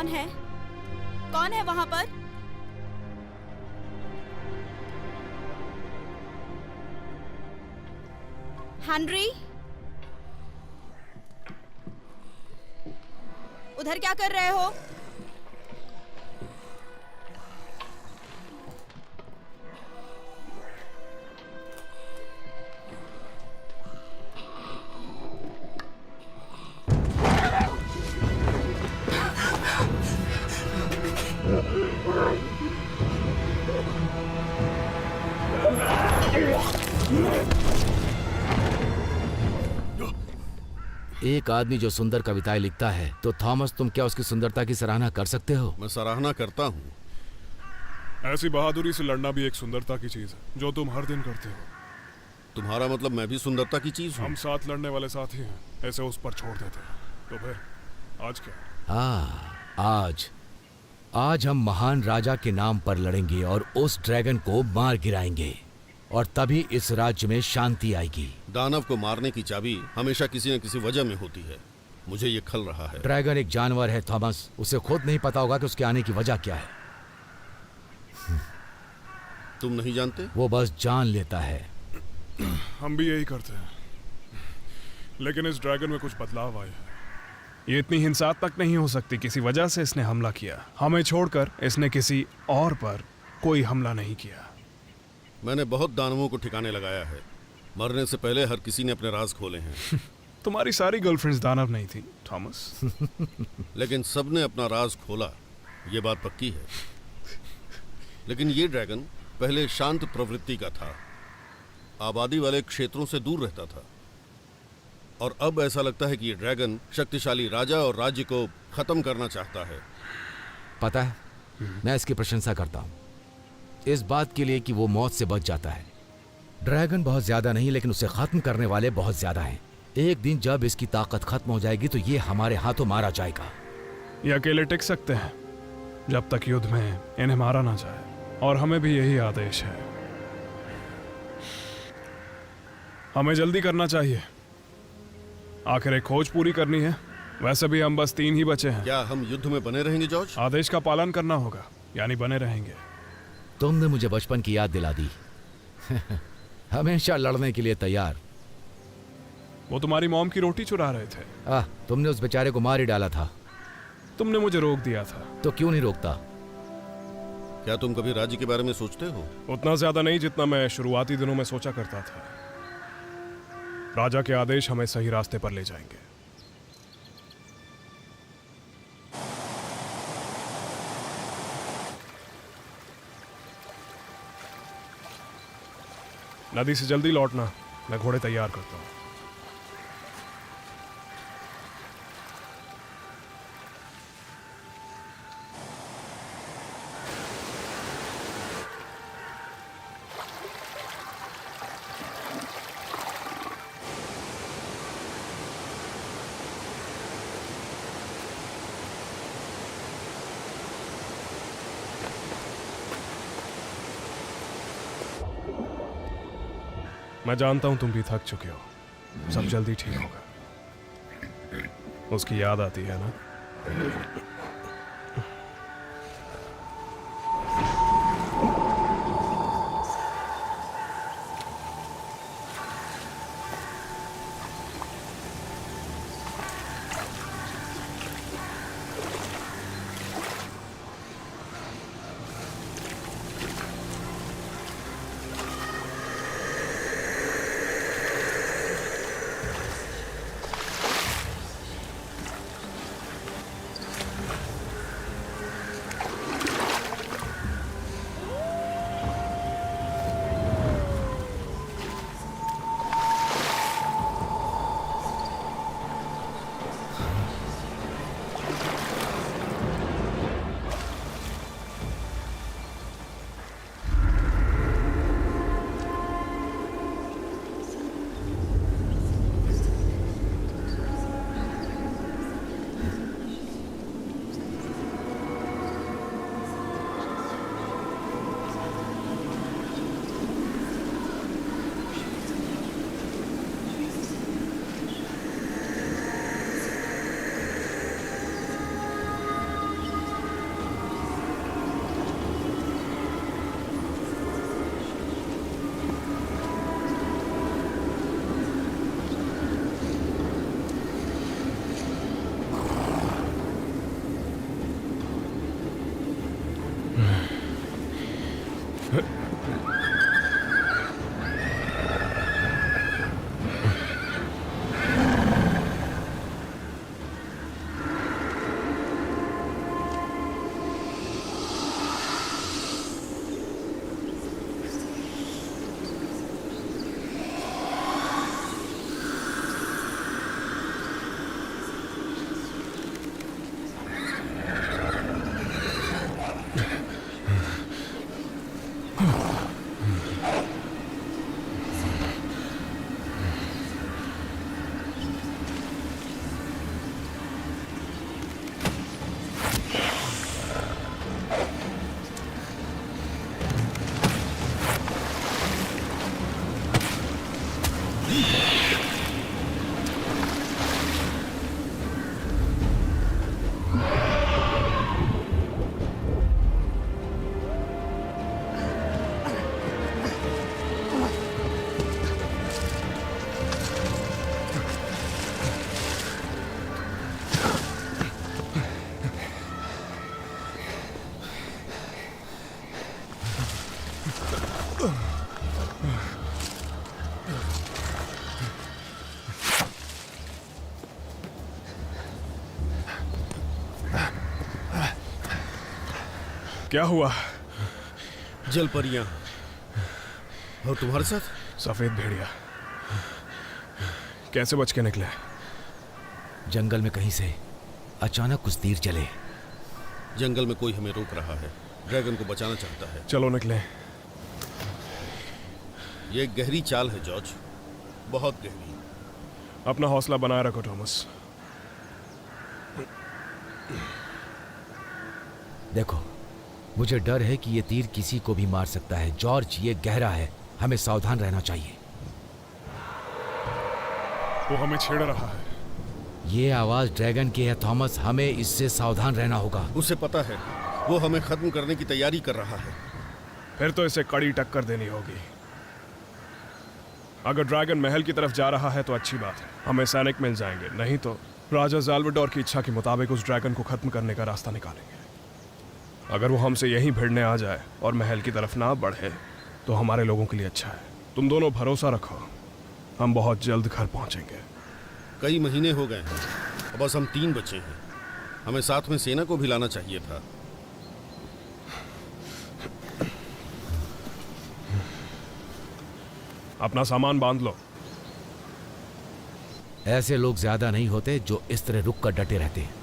कौन है? कौन है वहां पर? हेनरी, उधर क्या कर रहे हो? एक आदमी जो सुंदर कविताएं लिखता है, तो थॉमस तुम क्या उसकी सुंदरता की सराहना कर सकते हो? मैं सराहना करता हूँ। ऐसी बहादुरी से लड़ना भी एक सुंदरता की चीज है जो तुम हर दिन करते हो। तुम्हारा मतलब मैं भी सुंदरता की चीज हूँ? हम साथ लड़ने वाले साथी हैं, ऐसे उस पर छोड़ देते हैं। तो फिर आज क्या? आज हम महान राजा के नाम पर लड़ेंगे और उस ड्रैगन को मार गिराएंगे, और तभी इस राज्य में शांति आएगी। दानव को मारने की चाबी हमेशा किसी न किसी वजह में होती है। मुझे ये खल रहा है। ड्रैगन एक जानवर है थॉमस, उसे खुद नहीं पता होगा कि उसके आने की वजह क्या है। तुम नहीं जानते? वो बस जान लेता है। हम भी यही करते हैं, लेकिन इस ड्रैगन में कुछ बदलाव आया है। ये इतनी हिंसात्मक नहीं हो सकती, किसी वजह से इसने हमला किया। हमें छोड़कर इसने किसी और पर कोई हमला नहीं किया। मैंने बहुत दानवों को ठिकाने लगाया है। मरने से पहले हर किसी ने अपने राज खोले हैं। तुम्हारी सारी गर्लफ्रेंड्स दानव नहीं थी थॉमस। लेकिन सबने अपना राज खोला, ये बात पक्की है। लेकिन ये ड्रैगन पहले शांत प्रवृत्ति का था, आबादी वाले क्षेत्रों से दूर रहता था, और अब ऐसा लगता है कि ये ड्रैगन शक्तिशाली राजा और राज्य को खत्म करना चाहता है। पता है, मैं इसकी प्रशंसा करता हूँ, इस बात के लिए कि वो मौत से बच जाता है। ड्रैगन बहुत ज्यादा नहीं, लेकिन उसे खत्म करने वाले बहुत ज्यादा हैं। एक दिन जब इसकी ताकत खत्म हो जाएगी तो ये हमारे हाथों मारा जाएगा। ये अकेले टिक सकते हैं जब तक युद्ध में इन्हें मारा ना जाए, और हमें भी यही आदेश है। हमें जल्दी करना चाहिए, आखिर एक खोज पूरी करनी है। वैसे भी हम बस 3 ही बचे हैं। क्या हम युद्ध में बने रहेंगे जॉर्ज? आदेश का पालन करना होगा, यानी बने रहेंगे। तुमने मुझे बचपन की याद दिला दी। हमेशा लड़ने के लिए तैयार। वो तुम्हारी मॉम की रोटी चुरा रहे थे। तुमने उस बेचारे को मार ही डाला था। तुमने मुझे रोक दिया था। तो क्यों नहीं रोकता? क्या तुम कभी राज्य के बारे में सोचते हो? उतना ज्यादा नहीं जितना मैं शुरुआती दिनों में सोचा करता था। राजा के आदेश हमें सही रास्ते पर ले जाएंगे। नदी से जल्दी लौटना, मैं घोड़े तैयार करता हूँ। मैं जानता हूं तुम भी थक चुके हो। सब जल्दी ठीक होगा। उसकी याद आती है ना? क्या हुआ? जल परियां और तुम्हारे साथ सफेद भेड़िया कैसे बच के निकले? जंगल में कहीं से अचानक कुछ तीर चले। जंगल में कोई हमें रोक रहा है, ड्रैगन को बचाना चाहता है। चलो निकले। ये एक गहरी चाल है जॉर्ज, बहुत गहरी। अपना हौसला बनाए रखो थॉमस। देखो, मुझे डर है कि ये तीर किसी को भी मार सकता है। जॉर्ज, ये गहरा है, हमें सावधान रहना चाहिए। वो हमें छेड़ रहा है। ये आवाज ड्रैगन की है थॉमस, हमें इससे सावधान रहना होगा। उसे पता है वो हमें खत्म करने की तैयारी कर रहा है। फिर तो इसे कड़ी टक्कर देनी होगी। अगर ड्रैगन महल की तरफ जा रहा है तो अच्छी बात है, हमें सैनिक मिल जाएंगे। नहीं तो राजा ज़ाल्वाडोर की इच्छा के मुताबिक उस ड्रैगन को खत्म करने का रास्ता निकालेंगे। अगर वो हमसे यहीं भिड़ने आ जाए और महल की तरफ ना बढ़े तो हमारे लोगों के लिए अच्छा है। तुम दोनों भरोसा रखो, हम बहुत जल्द घर पहुंचेंगे। कई महीने हो गए हैं, अब बस हम 3 बचे हैं। हमें साथ में सेना को भी लाना चाहिए था। अपना सामान बांध लो। ऐसे लोग ज्यादा नहीं होते जो इस तरह रुक कर डटे रहते हैं।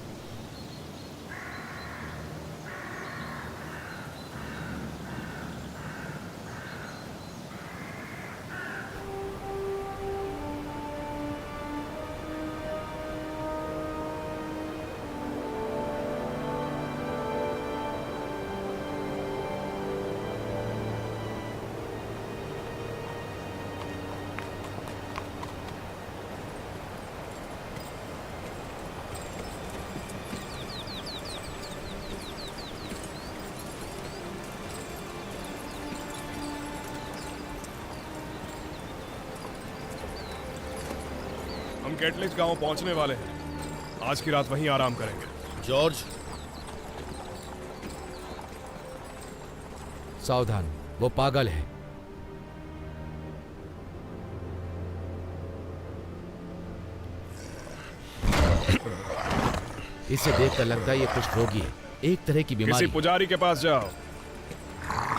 हम कैटलिच गांव पहुंचने वाले हैं। आज की रात वहीं आराम करेंगे। जॉर्ज, सावधान, वो पागल है। इसे देखकर लगता है ये कुछ रोगी है, एक तरह की बीमारी। किसी पुजारी के पास जाओ,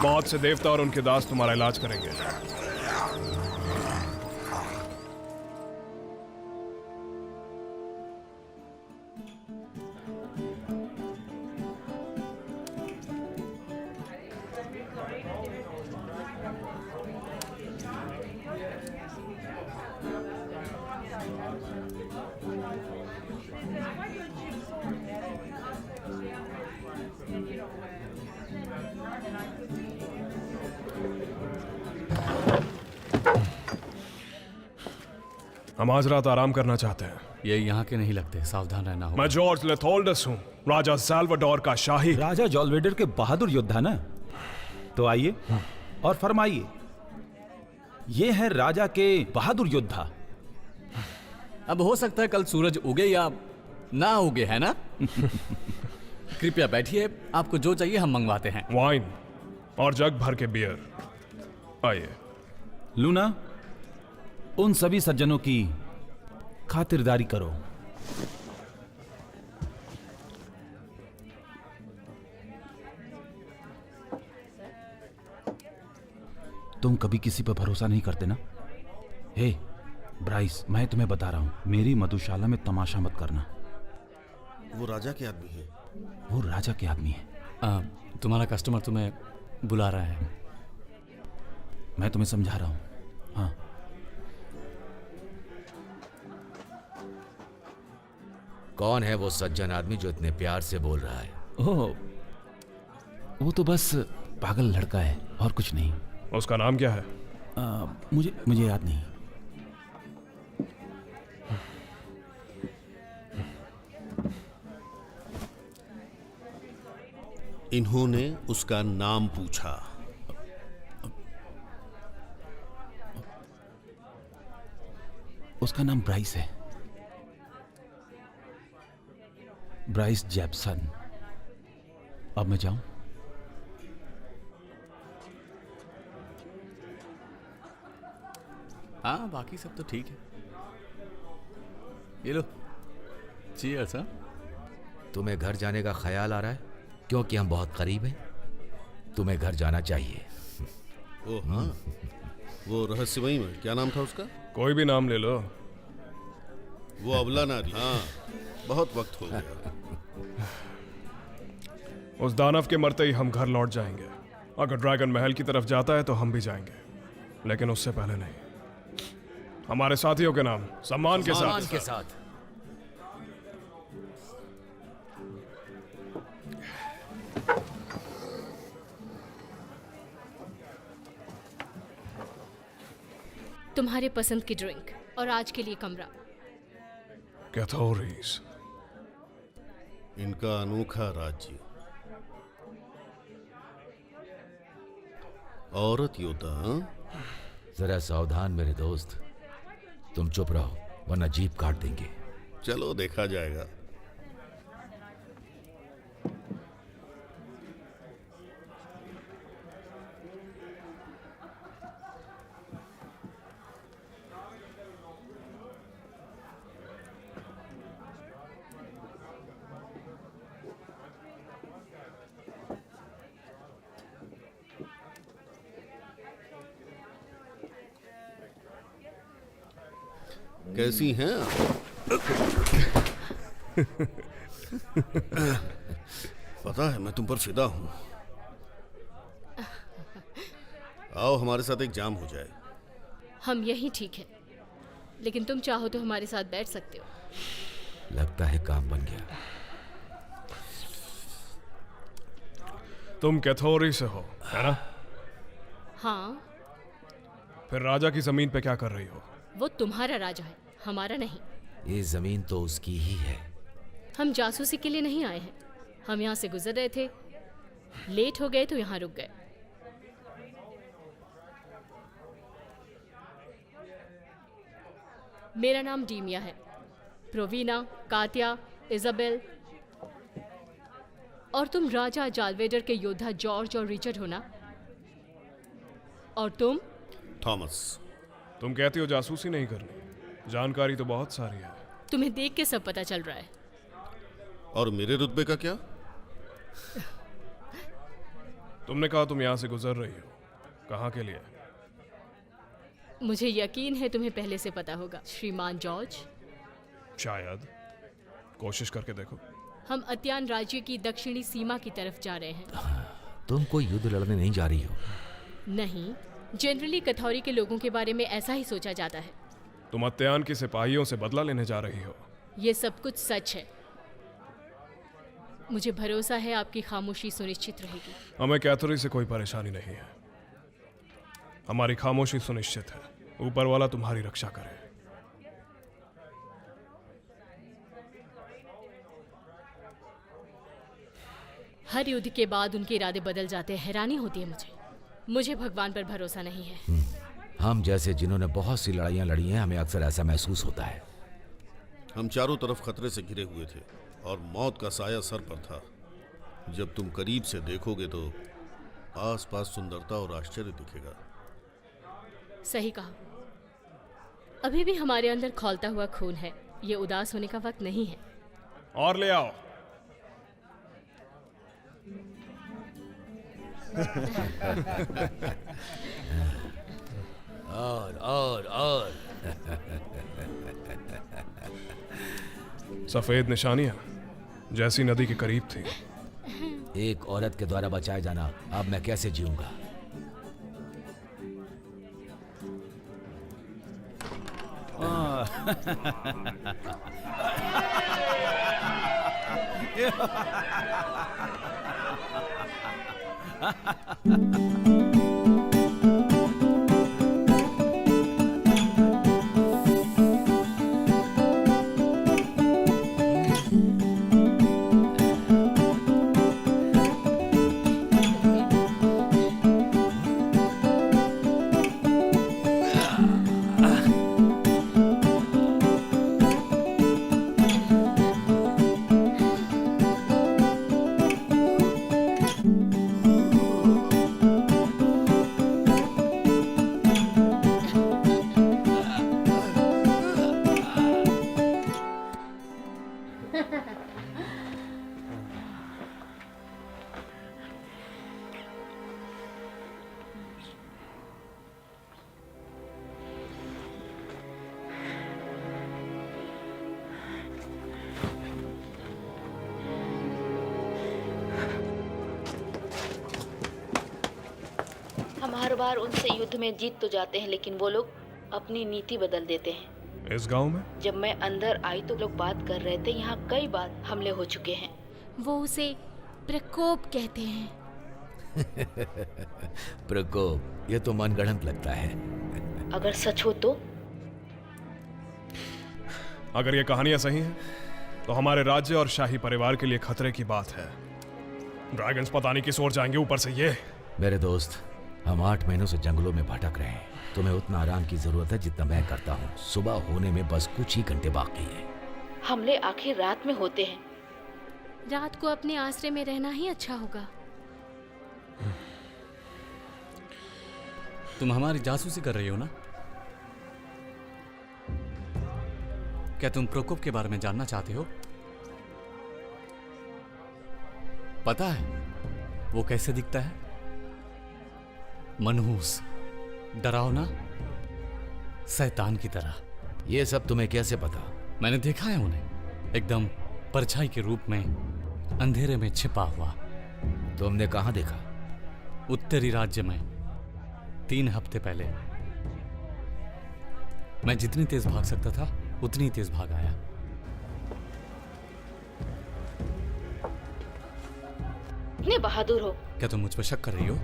बहुत से देवता और उनके दास तुम्हारा इलाज करेंगे। हम आज रात आराम करना चाहते हैं। ये यहाँ के नहीं लगते, सावधान रहना होगा। मैं जॉर्ज लेथोल्डस हूँ, राजा ज़ाल्वाडोर का शाही। राजा जॉल्वेडर के बहादुर योद्धा ना? तो आइए और फरमाइए, ये है राजा के बहादुर योद्धा। अब हो सकता है कल सूरज उगे या ना उगे, है ना? कृपया बैठिए, आपको जो चाहिए हम मंगवाते हैं। वाइन और जग भर के बियर। आइए। लूना, उन सभी सज्जनों की खातिरदारी करो। तुम कभी किसी पर भरोसा नहीं करते ना? हे ब्राइस, मैं तुम्हें बता रहा हूं, मेरी मधुशाला में तमाशा मत करना। वो राजा के आदमी है। वो राजा के आदमी है। तुम्हारा कस्टमर तुम्हें बुला रहा है। मैं तुम्हें समझा रहा हूं। हाँ, कौन है वो सज्जन आदमी जो इतने प्यार से बोल रहा है? ओह, वो तो बस पागल लड़का है और कुछ नहीं। उसका नाम क्या है? मुझे याद नहीं। इन्होंने उसका नाम पूछा। उसका नाम ब्राइस है, ब्राइस जैप्सन। अब मैं जाऊं? हाँ, बाकी सब तो ठीक है। ये लो, चीयर्स। हाँ, तुम्हें घर जाने का ख्याल आ रहा है क्योंकि हम बहुत करीब हैं? तुम्हें घर जाना चाहिए। ओ हाँ, वो रहस्यमयी में क्या नाम था उसका? कोई भी नाम ले लो। वो अबला नारी। हाँ, बहुत वक्त हो गया। उस दानव के मरते ही हम घर लौट जाएंगे। अगर ड्रैगन महल की तरफ जाता है तो हम भी जाएंगे, लेकिन उससे पहले नहीं। हमारे साथियों के नाम सम्मान के सम्मान साथ। के साथ। तुम्हारे पसंद की ड्रिंक और आज के लिए कमरा। कैथोरीज। इनका अनोखा राज्य। औरत योद्धा। हाँ? जरा सावधान मेरे दोस्त, तुम चुप रहो वरना जीप काट देंगे। चलो देखा जाएगा। कैसी हैं आप? पता है मैं तुम पर फिदा हूं। आओ हमारे साथ एक जाम हो जाए। हम यही ठीक है, लेकिन तुम चाहो तो हमारे साथ बैठ सकते हो। लगता है काम बन गया। तुम कैथोरी से हो, है ना? हाँ, फिर राजा की जमीन पे क्या कर रही हो? वो तुम्हारा राजा है, हमारा नहीं। ये जमीन तो उसकी ही है। हम जासूसी के लिए नहीं आए हैं। हम यहाँ से गुजर रहे थे, लेट हो गए तो यहाँ रुक गए। मेरा नाम डीमिया है। प्रोवीना, कात्या, इजाबेल। और तुम राजा जालवेडर के योद्धा जॉर्ज और रिचर्ड हो ना? और तुम? थॉमस। तुम कहती हो जासूसी नहीं करनी, जानकारी तो बहुत सारी है। तुम्हें देख के सब पता चल रहा है। और मेरे रुतबे का क्या? तुमने कहा तुम यहाँ से गुजर रही हो, कहाँ के लिए? मुझे यकीन है तुम्हें पहले से पता होगा, श्रीमान जॉर्ज। शायद, कोशिश करके देखो। हम अत्यान राज्य की दक्षिणी सीमा की तरफ जा रहे हैं। तुम कोई युद्ध लड़ने नहीं जा रही हो? नहीं, जनरली कथौरी के लोगों के बारे में ऐसा ही सोचा जाता है। तुम अत्यान के सिपाहियों से बदला लेने जा रही हो। ये सब कुछ सच है। मुझे भरोसा है आपकी खामोशी सुनिश्चित रहेगी। हमें कैथोरी से कोई परेशानी नहीं है। हमारी खामोशी सुनिश्चित है। ऊपर वाला तुम्हारी रक्षा करे। हर युद्ध के बाद उनके इरादे बदल जाते हैं। हैरानी होती है मुझे भगवान पर भरोसा नहीं है। हम जैसे जिन्होंने बहुत सी लड़ाइयाँ लड़ी हैं, हमें अक्सर ऐसा महसूस होता है। हम चारों तरफ खतरे से घिरे हुए थे और मौत का साया सर पर था। जब तुम करीब से देखोगे तो आसपास सुंदरता और आश्चर्य दिखेगा। सही कहा। अभी भी हमारे अंदर खौलता हुआ खून है। ये उदास होने का वक्त नहीं है। और ले आओ। और सफेद निशानियां जैसी नदी के करीब थी। एक औरत के द्वारा बचाए जाना, अब मैं कैसे जीऊंगा? बार उनसे युद्ध में जीत तो जाते हैं, लेकिन वो लोग अपनी नीति बदल देते हैं। इस गांव में जब मैं अंदर आई तो लोग बात कर रहे थे, यहाँ कई बार हमले हो चुके हैं। वो उसे प्रकोप कहते हैं। प्रकोप, ये तो मनगढ़ंत लगता है। अगर सच हो तो अगर ये कहानियां सही हैं, तो हमारे राज्य और शाही परिवार के लिए खतरे की बात है। ड्रैगन्स पता नहीं किस ओर जाएंगे, ऊपर से ये। मेरे दोस्त, हम 8 महीनों से जंगलों में भटक रहे हैं। तुम्हें उतना आराम की जरूरत है जितना मैं करता हूँ। सुबह होने में बस कुछ ही घंटे बाकी हैं। हमले आखिर रात में होते हैं। रात को अपने आश्रय में रहना ही अच्छा होगा। तुम हमारी जासूसी कर रही हो ना? क्या तुम प्रकोप के बारे में जानना चाहते हो? पता है वो कैसे दिखता है? मनहूस, डरावना, शैतान की तरह। ये सब तुम्हें कैसे पता? मैंने देखा है उन्हें, एकदम परछाई के रूप में अंधेरे में छिपा हुआ। तुमने कहाँ देखा? उत्तरी राज्य में 3 हफ्ते पहले। मैं जितनी तेज भाग सकता था उतनी तेज भाग आया। इतने बहादुर हो। क्या तुम मुझ पर शक कर रही हो?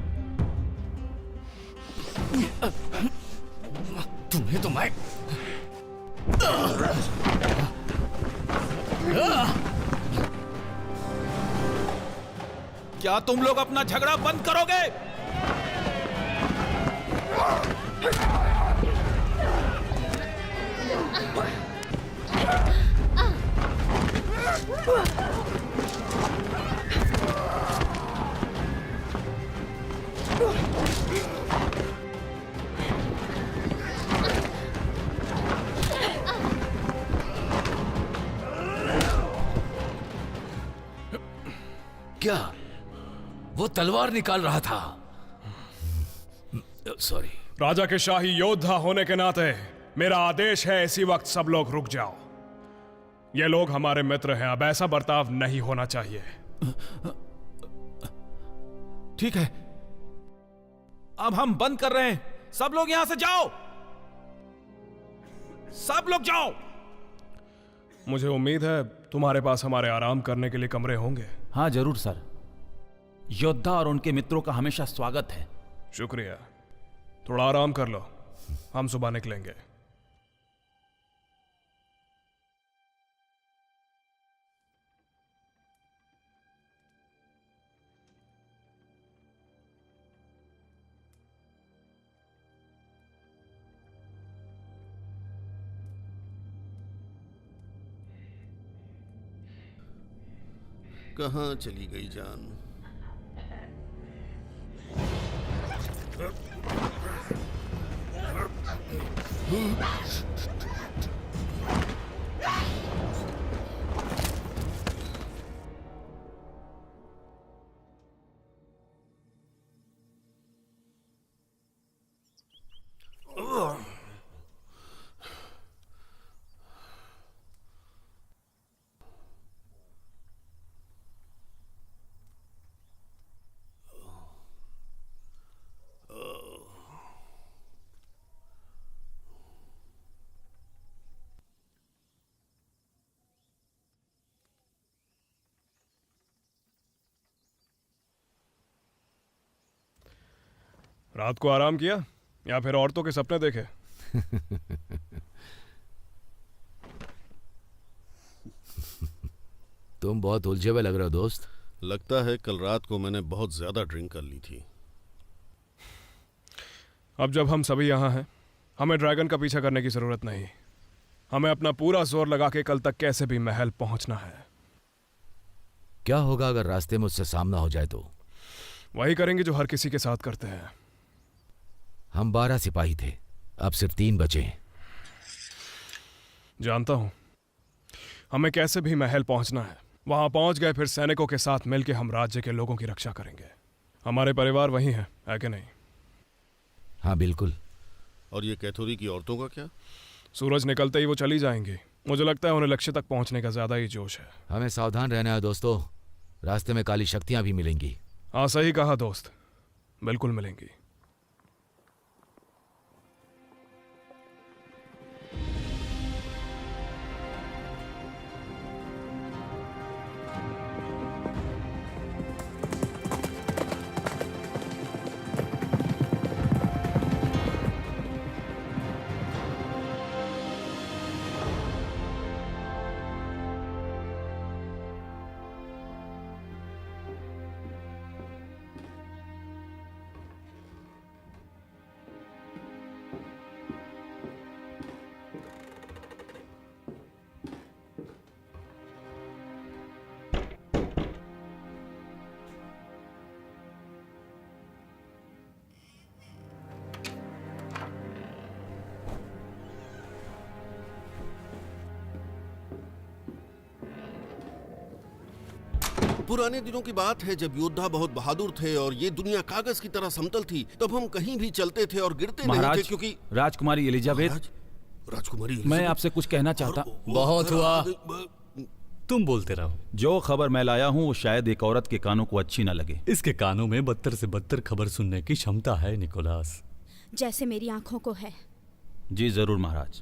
तुम्हें तो मैं क्या तुम लोग अपना झगड़ा बंद करोगे? क्या वो तलवार निकाल रहा था? सॉरी। राजा के शाही योद्धा होने के नाते मेरा आदेश है, इसी वक्त सब लोग रुक जाओ। ये लोग हमारे मित्र हैं, अब ऐसा बर्ताव नहीं होना चाहिए। ठीक है, अब हम बंद कर रहे हैं। सब लोग यहां से जाओ, सब लोग जाओ। मुझे उम्मीद है तुम्हारे पास हमारे आराम करने के लिए कमरे होंगे। हाँ जरूर सर, योद्धा और उनके मित्रों का हमेशा स्वागत है। शुक्रिया। थोड़ा आराम कर लो, हम सुबह निकलेंगे। कहाँ चली गई जान? रात को आराम किया या फिर औरतों के सपने देखे? तुम बहुत उलझे हुए लग रहे हो दोस्त। लगता है कल रात को मैंने बहुत ज्यादा ड्रिंक कर ली थी। अब जब हम सभी यहाँ हैं, हमें ड्रैगन का पीछा करने की जरूरत नहीं। हमें अपना पूरा जोर लगा के कल तक कैसे भी महल पहुंचना है। क्या होगा अगर रास्ते में उससे सामना हो जाए तो? वही करेंगे जो हर किसी के साथ करते हैं। हम 12 सिपाही थे, अब सिर्फ 3 बचे हैं। जानता हूं, हमें कैसे भी महल पहुंचना है। वहां पहुंच गए फिर सैनिकों के साथ मिलकर हम राज्य के लोगों की रक्षा करेंगे। हमारे परिवार वही हैं, है कि नहीं? हाँ बिल्कुल। और ये कैथोरी की औरतों का क्या? सूरज निकलते ही वो चली जाएंगी। मुझे लगता है उन्हें लक्ष्य तक पहुंचने का ज्यादा ही जोश है। हमें सावधान रहना है दोस्तों, रास्ते में काली शक्तियां भी मिलेंगी। हाँ सही कहा दोस्त, बिल्कुल मिलेंगी। पुराने दिनों की बात है जब योद्धा बहुत बहादुर थे और ये दुनिया कागज की तरह समतल थी। तब हम कहीं भी चलते थे और गिरते नहीं थे महाराज, क्योंकि राजकुमारी एलिजाबेथ, राजकुमारी मैं एलिजाबेथ आपसे कुछ कहना चाहता। बहुत हुआ, तुम बोलते रहो। जो खबर मैं लाया हूँ वो शायद एक औरत के कानों को अच्छी न लगे। इसके कानों में बदतर से बदतर खबर सुनने की क्षमता है निकोलस। जैसे मेरी आंखों को है। जी जरूर महाराज।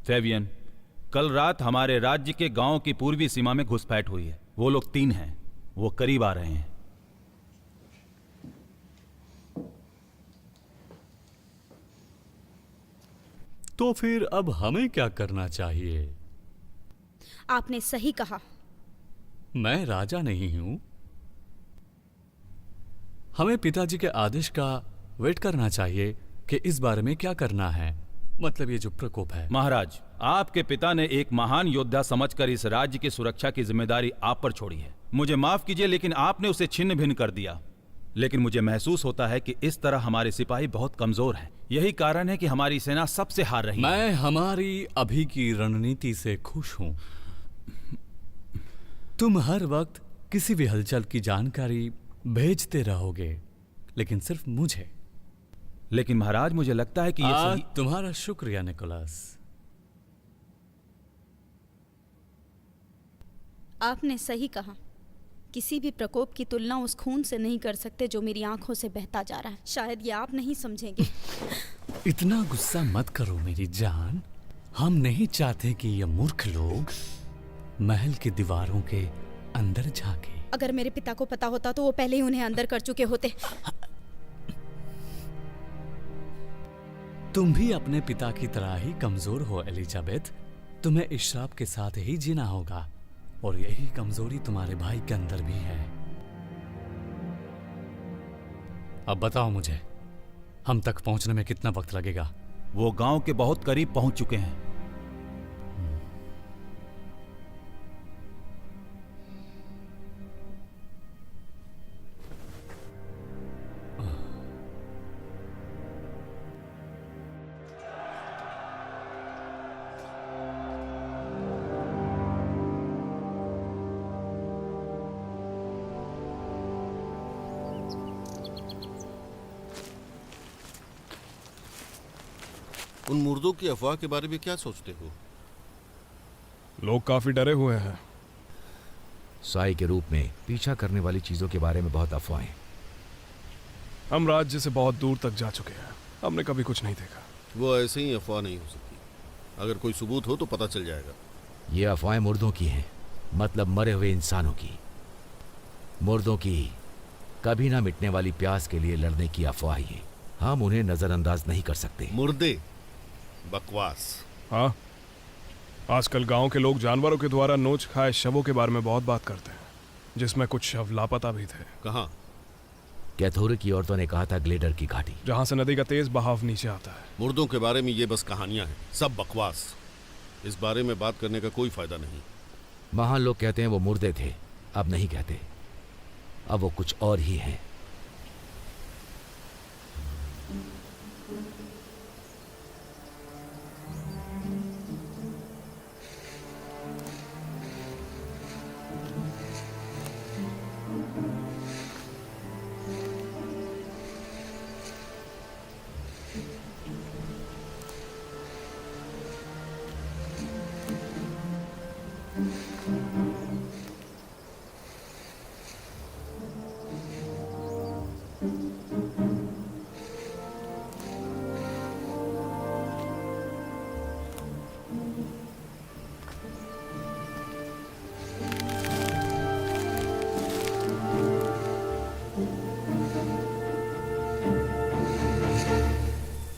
फेवियन, कल रात हमारे राज्य के गांव की पूर्वी सीमा में घुसपैठ हुई है। वो लोग 3 हैं, वो करीब आ रहे हैं। तो फिर अब हमें क्या करना चाहिए? आपने सही कहा। मैं राजा नहीं हूं। हमें पिताजी के आदेश का वेट करना चाहिए कि इस बारे में क्या करना है। मतलब ये जो प्रकोप है। महाराज, आपके पिता ने एक महान योद्धा समझकर इस राज्य की सुरक्षा की जिम्मेदारी आप पर छोड़ी है। मुझे माफ कीजिए, लेकिन आपने उसे छिन्न भिन्न कर दिया। लेकिन मुझे महसूस होता है कि इस तरह हमारे सिपाही बहुत कमजोर हैं। यही कारण है कि हमारी सेना सबसे हार रही है। मैं हमारी अभी की रणनीति से खुश हूं। तुम हर वक्त किसी भी हलचल की जानकारी भेजते रहोगे, लेकिन सिर्फ मुझे। लेकिन महाराज, मुझे लगता है कि ये सही... तुम्हारा शुक्रिया निकोलस। आपने सही कहा। किसी भी प्रकोप की तुलना उस खून से नहीं कर सकते जो मेरी आंखों से बहता जा रहा है। शायद ये आप नहीं समझेंगे। इतना गुस्सा मत करो मेरी जान। हम नहीं चाहते कि ये मूर्ख लोग महल की दीवारों के अंदर झांके। अगर मेरे पिता को पता होता तो वो पहले ही उन्हें अंदर कर चुके होते। तुम भी अपने पिता की तरह ही कमजोर हो एलिजाबेथ। तुम्हें इस श्राप के साथ ही जीना होगा, और यही कमजोरी तुम्हारे भाई के अंदर भी है। अब बताओ मुझे, हम तक पहुंचने में कितना वक्त लगेगा? वो गांव के बहुत करीब पहुंच चुके हैं। उन मुर्दों की अफवाह के बारे में क्या सोचते हो? लोग काफी डरे हुए हैं। साई के रूप में पीछा करने वाली चीजों के बारे में बहुत अफवाहें। हम राज्य से बहुत दूर तक जा चुके हैं, हमने कभी कुछ नहीं देखा। वो ऐसे ही अफवाह नहीं हो सकती। अगर कोई सबूत हो तो पता चल जाएगा। ये अफवाहें मुर्दों की हैं, मतलब मरे हुए इंसानों की। मुर्दों की कभी ना मिटने वाली प्यास के लिए लड़ने की अफवाह ये। हम उन्हें नजरअंदाज नहीं कर सकते। मुर्दे बकवास। हाँ, आजकल गांव के लोग जानवरों के द्वारा नोच खाए शवों के बारे में बहुत बात करते हैं, जिसमें कुछ शव लापता भी थे। कहाँ? कैथोरे की औरतों ने कहा था ग्लेडर की घाटी, जहां से नदी का तेज बहाव नीचे आता है। मुर्दों के बारे में ये बस कहानियां हैं, सब बकवास। इस बारे में बात करने का कोई फायदा नहीं। महान लोग कहते हैं वो मुर्दे थे, अब नहीं कहते। अब वो कुछ और ही हैं।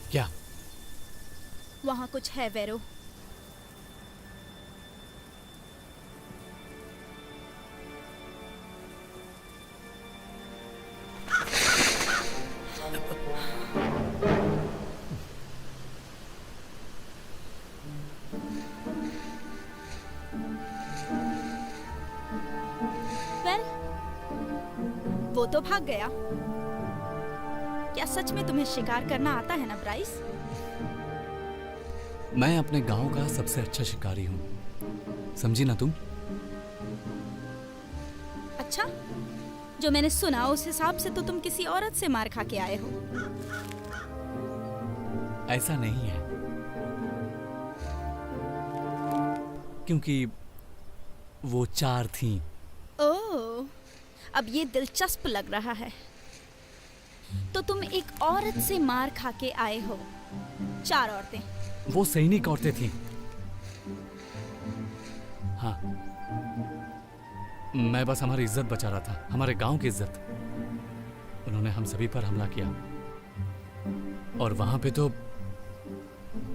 क्या? वहां कुछ है वेरो। वेल, वो तो भाग गया। क्या सच में तुम्हें शिकार करना आता है ना ब्राइस? मैं अपने गांव का सबसे अच्छा शिकारी हूं, समझी ना तुम? अच्छा, जो मैंने सुना उस हिसाब से तो तुम किसी औरत से मार खा के आए हो। ऐसा नहीं है, क्योंकि वो 4 थीं। ओह, अब ये दिलचस्प लग रहा है। तो तुम एक औरत से मार खा के आए हो। 4 औरतें। वो सैनिक औरतें थीं। हाँ, मैं बस हमारी इज्जत बचा रहा था, हमारे गांव की इज्जत। उन्होंने हम सभी पर हमला किया, और वहां पे तो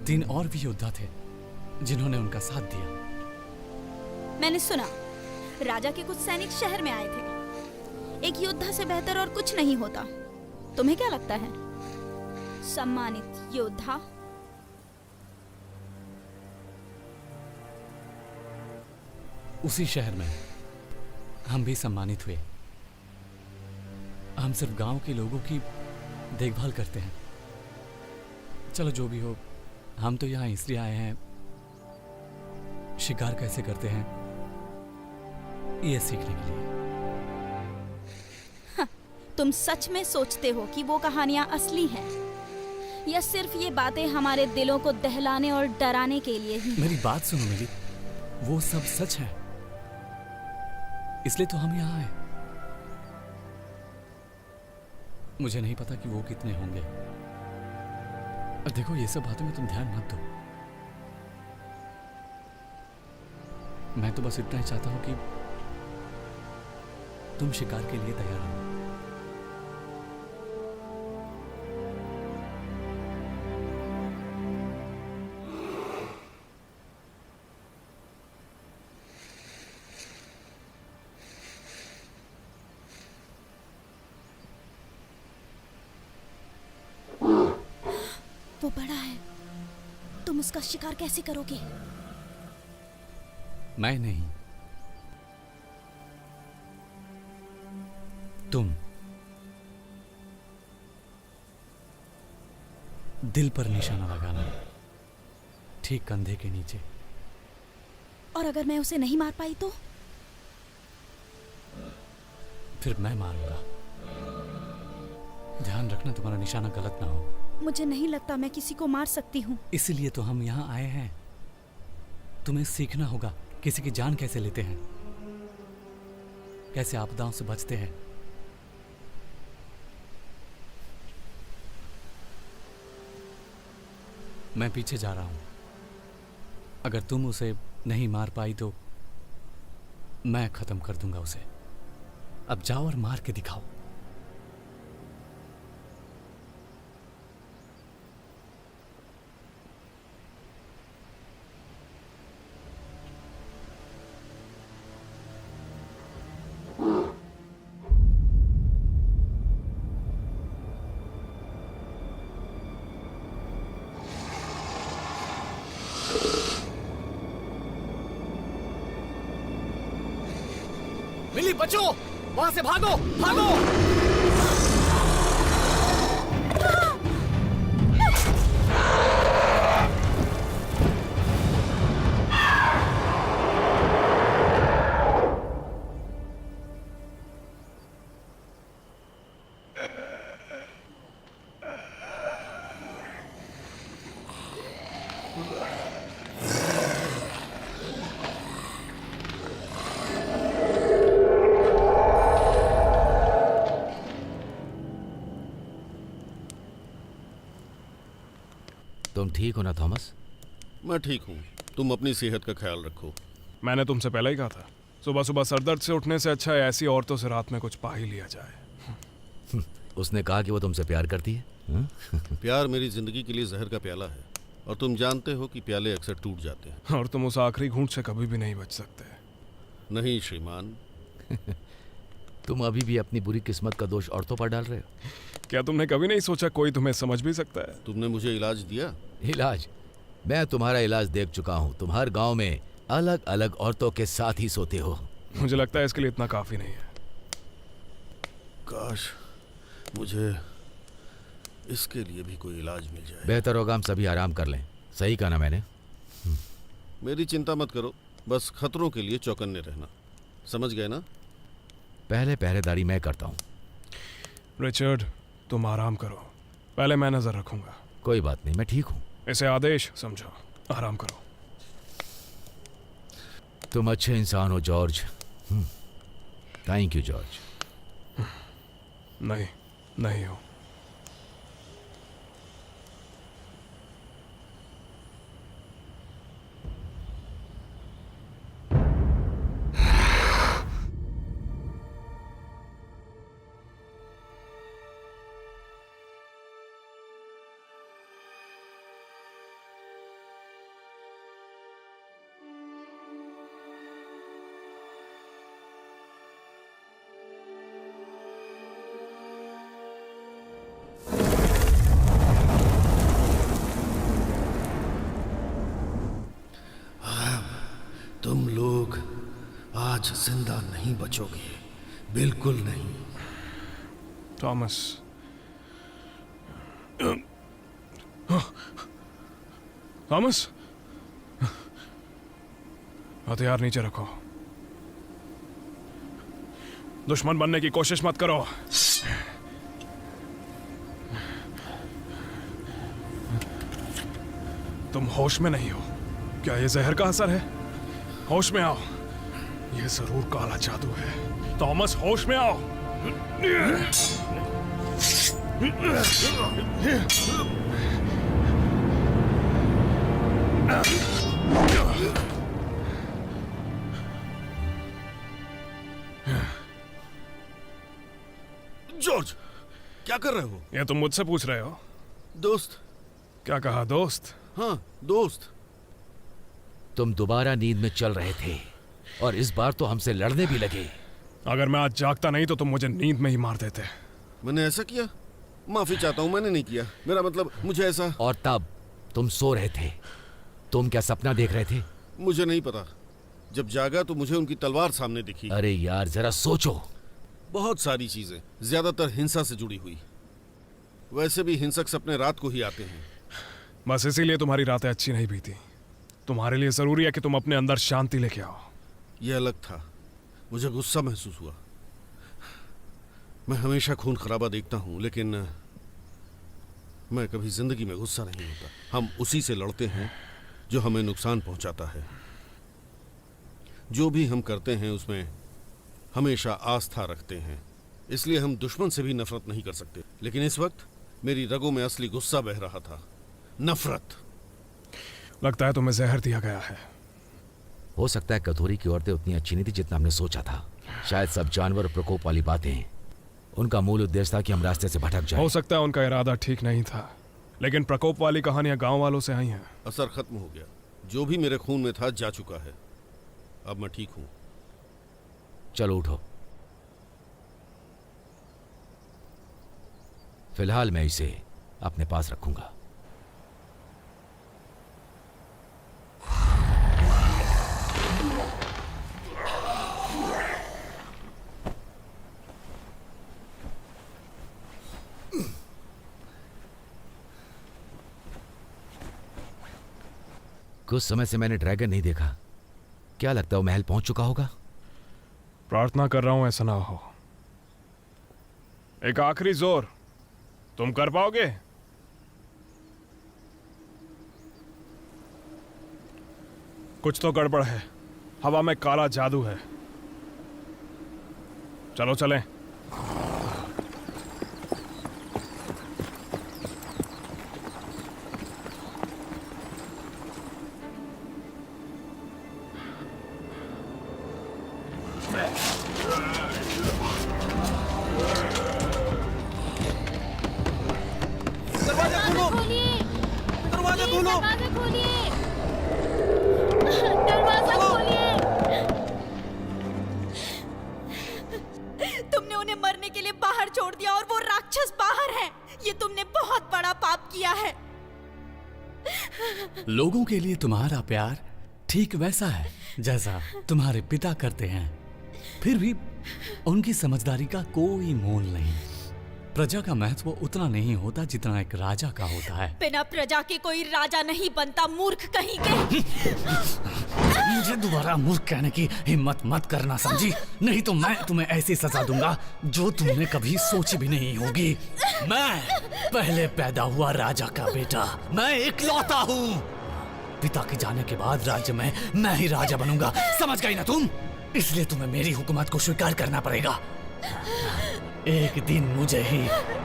3 और भी योद्धा थे जिन्होंने उनका साथ दिया। मैंने सुना राजा के कुछ सैनिक शहर में आए थे। एक योद्धा से बेहतर और कुछ नहीं होता। तुम्हें क्या लगता है? सम्मानित योद्धा। उसी शहर में हम भी सम्मानित हुए। हम सिर्फ गांव के लोगों की देखभाल करते हैं। चलो जो भी हो, हम तो यहाँ इसलिए आए हैं, शिकार कैसे करते हैं ये सीखने के लिए। तुम सच में सोचते हो कि वो कहानियां असली हैं, या सिर्फ ये बातें हमारे दिलों को दहलाने और डराने के लिए ही? मेरी बात सुनो मेरी, वो सब सच है, इसलिए तो हम यहाँ आए। मुझे नहीं पता कि वो कितने होंगे। और देखो, ये सब बातों में तुम ध्यान मत दो। मैं तो बस इतना ही चाहता हूं कि तुम शिकार के लिए तैयार हो। वो बड़ा है, तुम उसका शिकार कैसे करोगे? मैं नहीं, तुम। दिल पर निशाना लगाना, ठीक कंधे के नीचे। और अगर मैं उसे नहीं मार पाई तो? फिर मैं मारूंगा। ध्यान रखना तुम्हारा निशाना गलत ना हो। मुझे नहीं लगता मैं किसी को मार सकती हूँ। इसलिए तो हम यहाँ आए हैं। तुम्हें सीखना होगा किसी की जान कैसे लेते हैं, कैसे आपदाओं से बचते हैं। मैं पीछे जा रहा हूं। अगर तुम उसे नहीं मार पाई तो मैं खत्म कर दूंगा उसे। अब जाओ और मार के दिखाओ। मिली, बचो, वहां से भागो, भागो। तुम ठीक हो ना थॉमस? मैं ठीक हूँ। तुम अपनी सेहत का ख्याल रखो। मैंने तुमसे पहले ही कहा था, सुबह सुबह सरदर्द से उठने से अच्छा है ऐसी औरतों से रात में कुछ पा ही लिया जाए। उसने कहा कि वो तुमसे प्यार करती है। प्यार मेरी जिंदगी के लिए जहर का प्याला है, और तुम जानते हो कि प्याले अक्सर टूट जाते हैं। और तुम उस आखिरी घूंट से कभी भी नहीं बच सकते। नहीं श्रीमान। तुम अभी भी अपनी बुरी किस्मत का दोष औरतों पर डाल रहे हो। क्या तुमने कभी नहीं सोचा कोई तुम्हें समझ भी सकता है? तुमने मुझे इलाज दिया? इलाज? मैं तुम्हारा इलाज देख चुका हूँ। तुम हर गांव में अलग अलग औरतों के साथ ही सोते हो। मुझे लगता है इसके लिए इतना काफी नहीं है। काश मुझे इसके लिए भी कोई इलाज मिल जाए। बेहतर होगा हम सभी आराम कर लें। सही कहा ना मैंने? मेरी चिंता मत करो, बस खतरों के लिए चौकन्ने रहना। समझ गए ना? पहले पहरेदारी मैं करता हूँ। रिचर्ड, तुम आराम करो, पहले मैं नजर रखूंगा। कोई बात नहीं, मैं ठीक हूँ। इसे आदेश समझो, आराम करो। तुम अच्छे इंसान हो जॉर्ज। Thank you George. नहीं, नहीं हो। तुम लोग आज जिंदा नहीं बचोगे, बिल्कुल नहीं। थॉमस, थॉमस, हथियार नीचे रखो। दुश्मन बनने की कोशिश मत करो। तुम होश में नहीं हो। क्या ये जहर का असर है? होश में आओ। ये जरूर काला जादू है। थॉमस, होश में आओ। जॉर्ज, क्या कर रहे हो? ये तुम मुझसे पूछ रहे हो? दोस्त। क्या कहा दोस्त? हाँ, दोस्त। तुम दोबारा नींद में चल रहे थे और इस बार तो हमसे लड़ने भी लगे। अगर मैं आज जागता नहीं तो तुम मुझे नींद में ही मार देते। मैंने ऐसा किया? माफी चाहता हूँ, मैंने नहीं किया। मेरा मतलब, मुझे ऐसा। और तब तुम सो रहे थे। तुम क्या सपना देख रहे थे? मुझे नहीं पता। जब जागा तो मुझे उनकी तलवार सामने दिखी। अरे यार, जरा सोचो। बहुत सारी चीजें, ज्यादातर हिंसा से जुड़ी हुई। वैसे भी हिंसक सपने रात को ही आते हैं। बस इसीलिए तुम्हारी रातें अच्छी नहीं बीती। तुम्हारे लिए जरूरी है कि तुम अपने अंदर शांति लेके आओ। यह अलग था। मुझे गुस्सा महसूस हुआ। मैं हमेशा खून खराबा देखता हूं, लेकिन मैं कभी जिंदगी में गुस्सा नहीं होता। हम उसी से लड़ते हैं जो हमें नुकसान पहुंचाता है। जो भी हम करते हैं उसमें हमेशा आस्था रखते हैं। इसलिए हम दुश्मन से भी नफरत नहीं कर सकते। लेकिन इस वक्त मेरी रगों में असली गुस्सा बह रहा था, नफरत। लगता है तुम्हें जहर दिया गया है। हो सकता है कथोरी की औरतें उतनी अच्छी नहीं थी जितना हमने सोचा था। शायद सब जानवर और प्रकोप वाली बातें उनका मूल उद्देश्य था कि हम रास्ते से भटक जाएं। हो सकता है उनका इरादा ठीक नहीं था, लेकिन प्रकोप वाली कहानियां गांव वालों से आई हैं। असर खत्म हो गया। जो भी मेरे खून में था जा चुका है। अब मैं ठीक हूं। चलो उठो। फिलहाल मैं इसे अपने पास रखूंगा। कुछ समय से मैंने ड्रैगन नहीं देखा। क्या लगता है वो महल पहुंच चुका होगा? प्रार्थना कर रहा हूं ऐसा ना हो। एक आखिरी जोर, तुम कर पाओगे? कुछ तो गड़बड़ है। हवा में काला जादू है। चलो चलें। दरवाजा खोलो। दरवाजा खोलिए। तुमने उन्हें मरने के लिए बाहर छोड़ दिया और वो राक्षस बाहर है। ये तुमने बहुत बड़ा पाप किया है। लोगों के लिए तुम्हारा प्यार ठीक वैसा है जैसा तुम्हारे पिता करते हैं। फिर भी उनकी समझदारी का कोई मोल नहीं। प्रजा का महत्व उतना नहीं होता जितना एक राजा का होता है। बिना प्रजा के कोई राजा नहीं बनता, मूर्ख कहीं के। मुझे दोबारा मूर्ख कहने की हिम्मत मत करना, समझी? नहीं तो मैं तुम्हें ऐसी सजा दूंगा जो तुमने कभी सोची भी नहीं होगी। मैं पहले पैदा हुआ राजा का बेटा, मैं इकलौता हूँ। पिता के जाने के बाद राज्य में मैं ही राजा बनूंगा, समझ गई ना तुम? इसलिए तुम्हें मेरी हुकूमत को स्वीकार करना पड़ेगा। एक दिन मुझे ही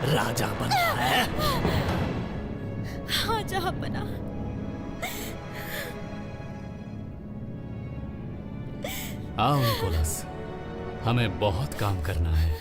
राजा बनना है। हाँ जहाँ बना। आओ निकोलस, हमें बहुत काम करना है।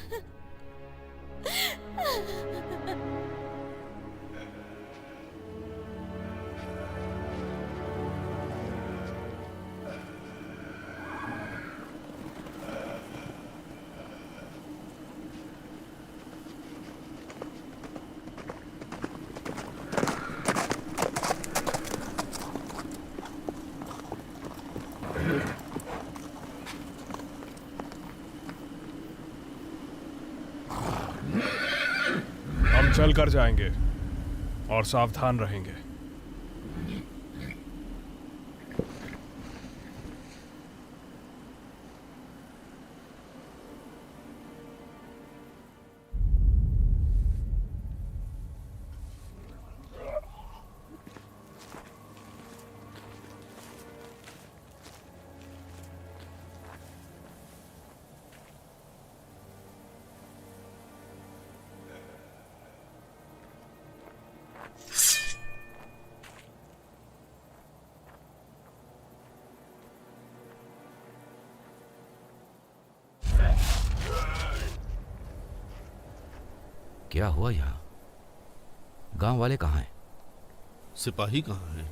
हम चल कर जाएंगे और सावधान रहेंगे। क्या हुआ यहाँ? गांव वाले कहाँ हैं? सिपाही कहाँ हैं?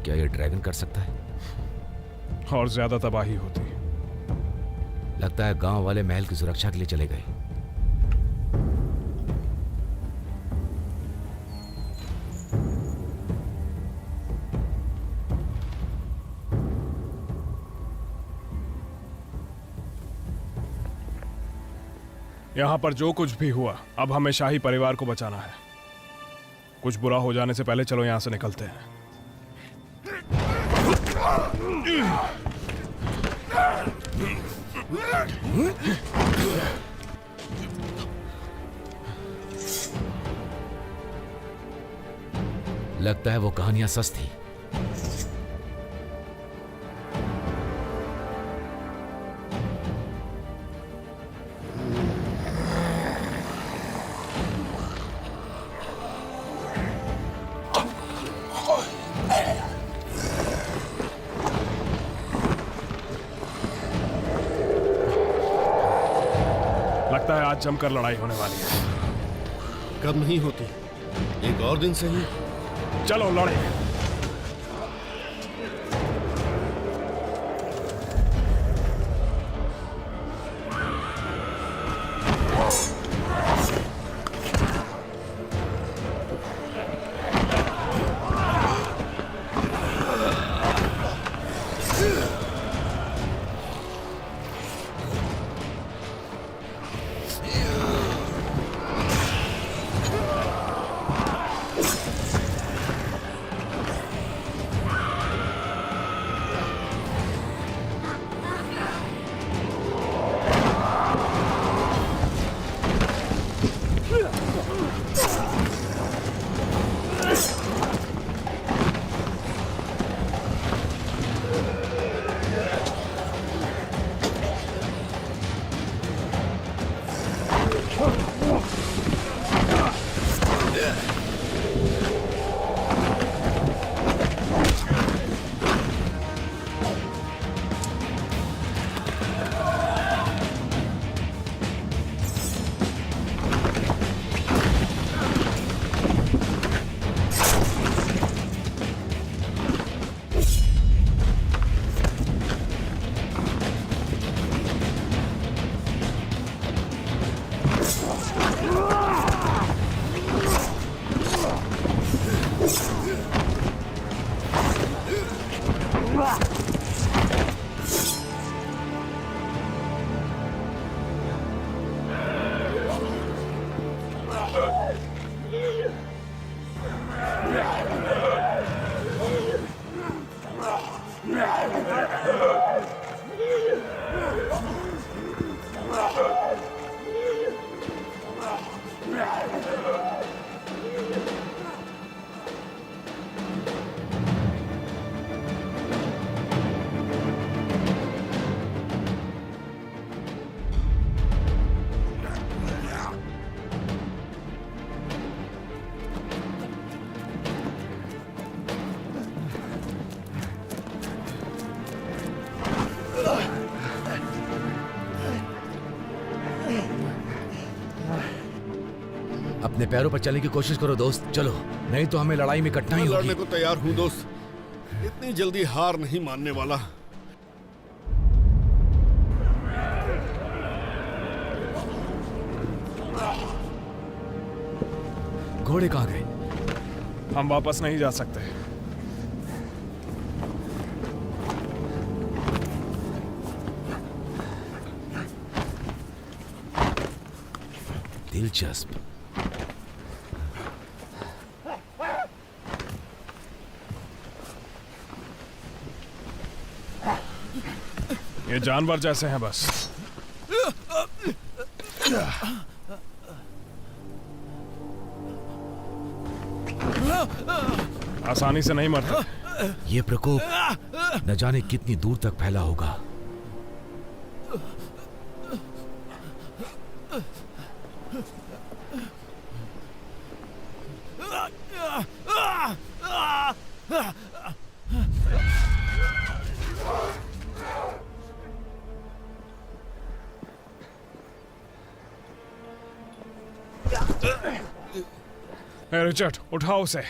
क्या ये ड्रैगन कर सकता है? और ज्यादा तबाही होती। लगता है गांव वाले महल की सुरक्षा के लिए चले गए। यहाँ पर जो कुछ भी हुआ, अब हमें शाही परिवार को बचाना है। कुछ बुरा हो जाने से पहले चलो यहाँ से निकलते हैं। लगता है वो कहानियां सच थी। लगता है आज जमकर लड़ाई होने वाली है। कब नहीं होती, एक और दिन सही। चलो लड़े। अपने पैरों पर चलने की कोशिश करो दोस्त, चलो, नहीं तो हमें लड़ाई में कटना ही मैं होगी। लड़ने को तैयार हूँ दोस्त, इतनी जल्दी हार नहीं मानने वाला। घोड़े कहाँ गए? हम वापस नहीं जा सकते। दिलचस्प। ये जानवर जैसे हैं बस। आसानी से नहीं मरते। ये प्रकोप न जाने कितनी दूर तक फैला होगा। रिचर्ड, उठाओ उसे।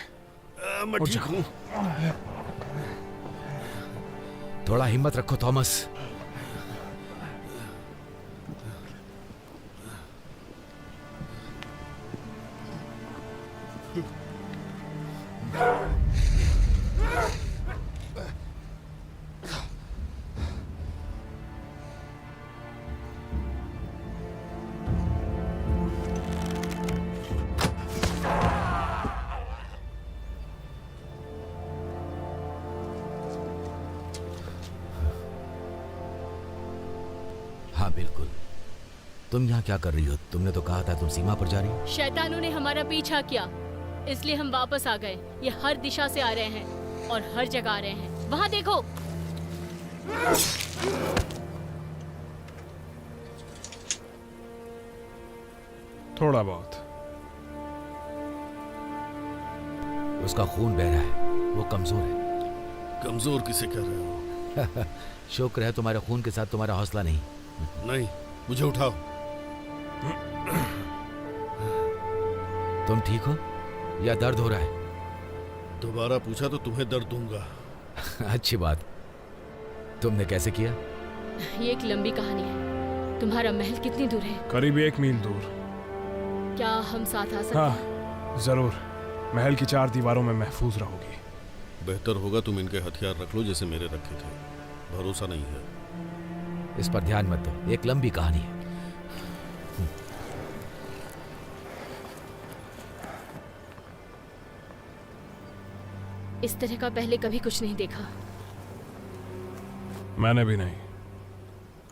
मैं ठीक हूँ। थोड़ा हिम्मत रखो थॉमस। हाँ बिल्कुल। तुम यहाँ क्या कर रही हो? तुमने तो कहा था तुम सीमा पर जा रही हो। शैतानों ने हमारा पीछा किया, इसलिए हम वापस आ गए। ये हर दिशा से आ रहे हैं और हर जगह आ रहे हैं। वहां देखो। थोड़ा बहुत। उसका खून बह रहा है, वो कमजोर है। कमजोर किसे कह रहे हो? शुक्र है तुम्हारे खून के साथ तुम्हारा हौसला नहीं। नहीं, मुझे उठाओ। तुम ठीक हो या दर्द हो रहा है? दोबारा पूछा तो तुम्हें दर्द दूंगा। अच्छी बात। तुमने कैसे किया? ये एक लंबी कहानी है। तुम्हारा महल कितनी दूर है? करीब 1 मील दूर। क्या हम साथ आ सकते हैं? हाँ, जरूर। महल की 4 दीवारों में महफूज रहोगी। बेहतर होगा तुम इनके हथियार रख लो जैसे मेरे रखे थे। भरोसा नहीं है। इस पर ध्यान मत दो, एक लंबी कहानी है। इस तरह का पहले कभी कुछ नहीं देखा। मैंने भी नहीं।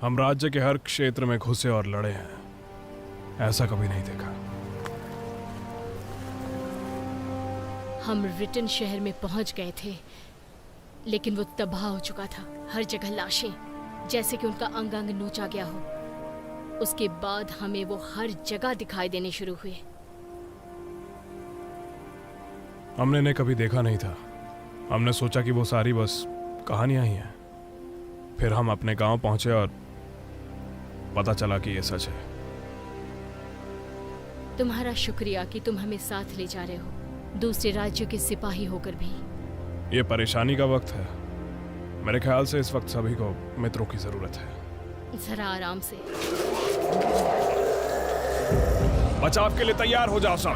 हम राज्य के हर क्षेत्र में घुसे और लड़े हैं, ऐसा कभी नहीं देखा। हम रिटन शहर में पहुंच गए थे, लेकिन वो तबाह हो चुका था। हर जगह लाशें, जैसे कि उनका अंग अंग नोचा गया हो। उसके बाद हमें वो हर जगह दिखाई देने शुरू हुए। हमने इन्हें कभी देखा नहीं था। हमने सोचा कि वो सारी बस कहानियां ही हैं। फिर हम अपने गांव पहुंचे और पता चला कि ये सच है। तुम्हारा शुक्रिया कि तुम हमें साथ ले जा रहे हो, दूसरे राज्यों के सिपाही होकर भी। ये परेशानी का वक्त है। मेरे ख्याल से इस वक्त सभी को मित्रों की जरूरत है। जरा आराम से। बचाव के लिए तैयार हो जाओ सब।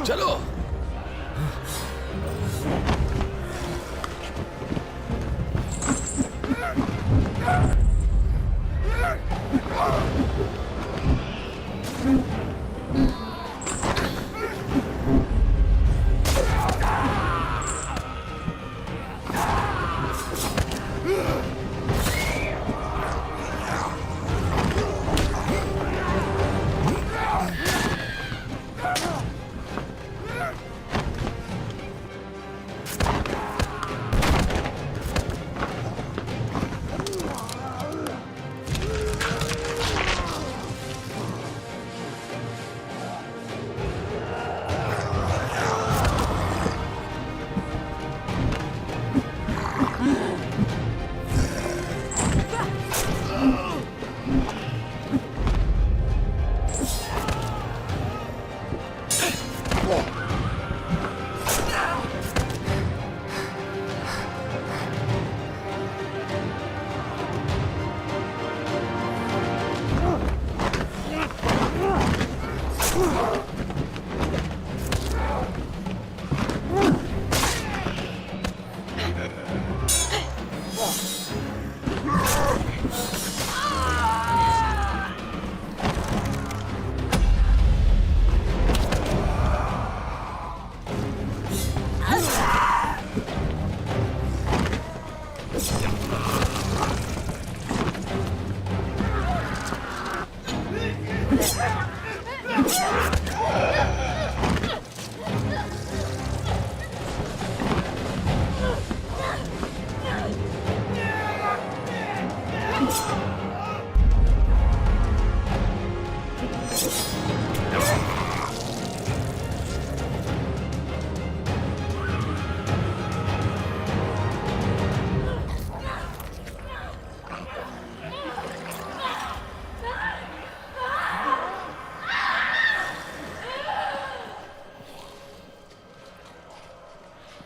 चलो।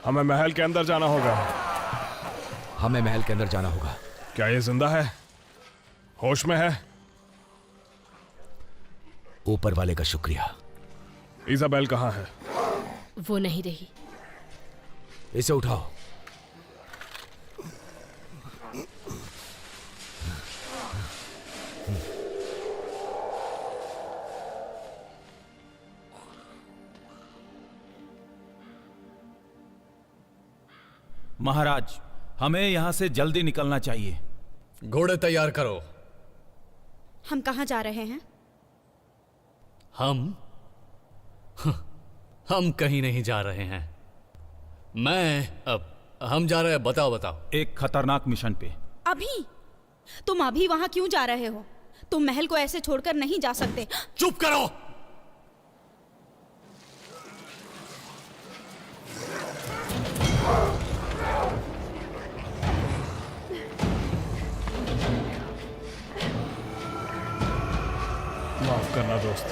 हमें महल के अंदर जाना होगा। हमें महल के अंदर जाना होगा। क्या ये जिंदा है? होश में है? ऊपर वाले का शुक्रिया। इजाबेल कहाँ है? वो नहीं रही। इसे उठाओ। महाराज, हमें यहां से जल्दी निकलना चाहिए। घोड़े तैयार करो। हम कहाँ जा रहे हैं? हम कहीं नहीं जा रहे हैं। हम जा रहे हैं। बताओ बताओ। एक खतरनाक मिशन पे। अभी? तुम अभी वहां क्यों जा रहे हो? तुम महल को ऐसे छोड़कर नहीं जा सकते। चुप करो। माफ करना दोस्त।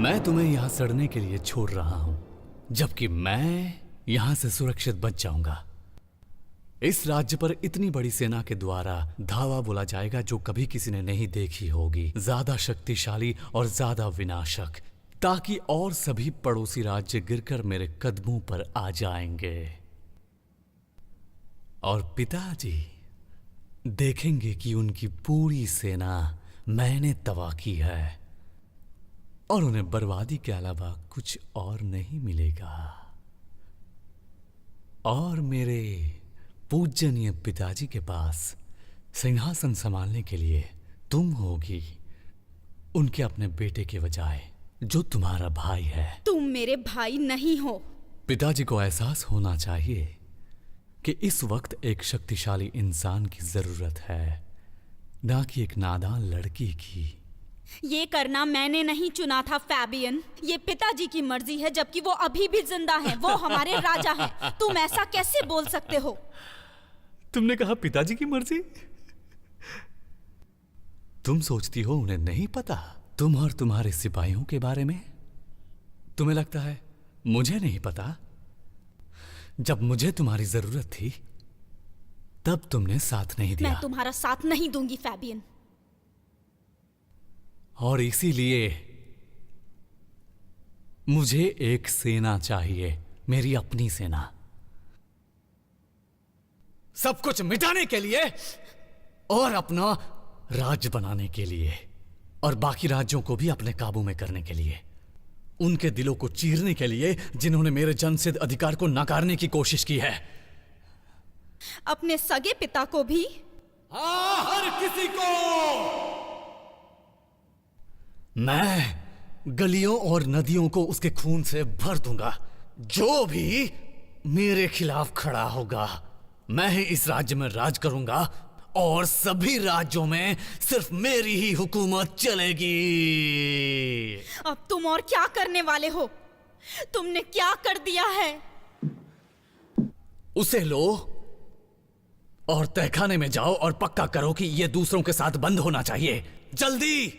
मैं तुम्हें यहां सड़ने के लिए छोड़ रहा हूं, जबकि मैं यहां से सुरक्षित बच जाऊंगा। इस राज्य पर इतनी बड़ी सेना के द्वारा धावा बोला जाएगा जो कभी किसी ने नहीं देखी होगी, ज्यादा शक्तिशाली और ज्यादा विनाशक, ताकि और सभी पड़ोसी राज्य गिरकर मेरे कदमों पर आ जाएंगे। और पिताजी देखेंगे कि उनकी पूरी सेना मैंने तबाह की है और उन्हें बर्बादी के अलावा कुछ और नहीं मिलेगा। और मेरे पूजनीय पिताजी के पास सिंहासन संभालने के लिए तुम होगी, उनके अपने बेटे के बजाय, जो तुम्हारा भाई है। तुम मेरे भाई नहीं हो। पिताजी को एहसास होना चाहिए कि इस वक्त एक शक्तिशाली इंसान की जरूरत है, ना कि एक नादान लड़की की। ये करना मैंने नहीं चुना था फैबियन। ये पिताजी की मर्जी है, जबकि वो अभी भी जिंदा हैं। वो हमारे राजा हैं। तुम ऐसा कैसे बोल सकते हो? तुमने कहा पिताजी की मर्जी? तुम सोचती हो उन्हें नहीं पता तुम और तुम्हारे सिपाहियों के बारे में? तुम्हें लगता है मुझे नहीं पता? जब मुझे तुम्हारी जरूरत थी तब तुमने साथ नहीं दिया। मैं तुम्हारा साथ नहीं दूंगी फैबियन। और इसीलिए मुझे एक सेना चाहिए, मेरी अपनी सेना, सब कुछ मिटाने के लिए और अपना राज्य बनाने के लिए, और बाकी राज्यों को भी अपने काबू में करने के लिए, उनके दिलों को चीरने के लिए जिन्होंने मेरे जन्मसिद्ध अधिकार को नकारने की कोशिश की है। अपने सगे पिता को भी? हाँ, हर किसी को। मैं गलियों और नदियों को उसके खून से भर दूंगा। जो भी मेरे खिलाफ खड़ा होगा, मैं ही इस राज्य में राज करूंगा और सभी राज्यों में सिर्फ मेरी ही हुकूमत चलेगी। अब तुम और क्या करने वाले हो? तुमने क्या कर दिया है? उसे लो और तहखाने में जाओ और पक्का करो कि यह दूसरों के साथ बंद होना चाहिए, जल्दी।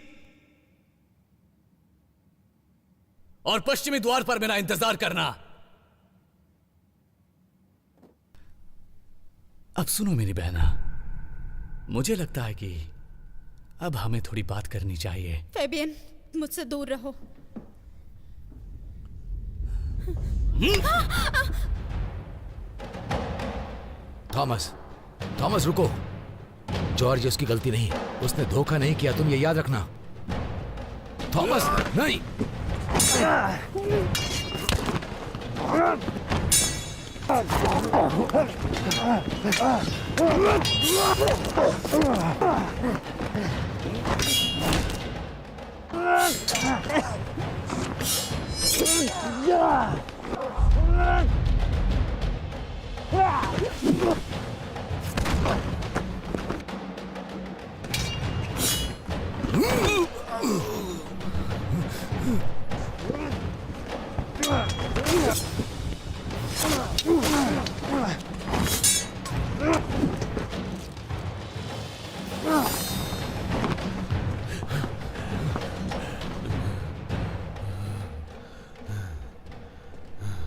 और पश्चिमी द्वार पर मेरा इंतजार करना। अब सुनो मेरी बहना, मुझे लगता है कि अब हमें थोड़ी बात करनी चाहिए। फैबियन, मुझसे दूर रहो। थॉमस, थॉमस रुको। जॉर्ज उसकी गलती नहीं, उसने धोखा नहीं किया, तुम ये याद रखना। थॉमस नहीं।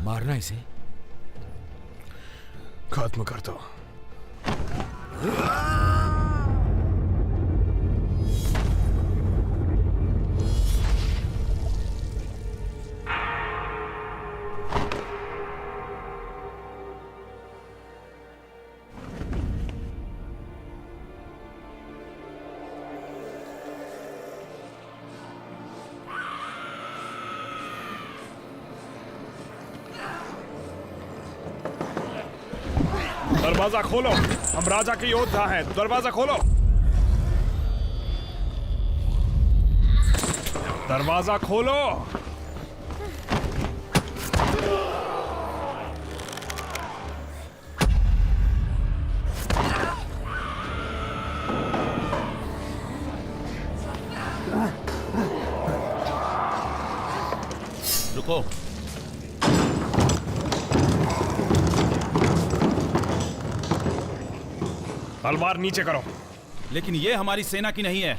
मारना इसे। खत्म कर दो। दरवाजा खोलो, हम राजा के योद्धा हैं। दरवाजा खोलो, दरवाजा खोलो। रुको। तलवार नीचे करो। लेकिन ये हमारी सेना की नहीं है।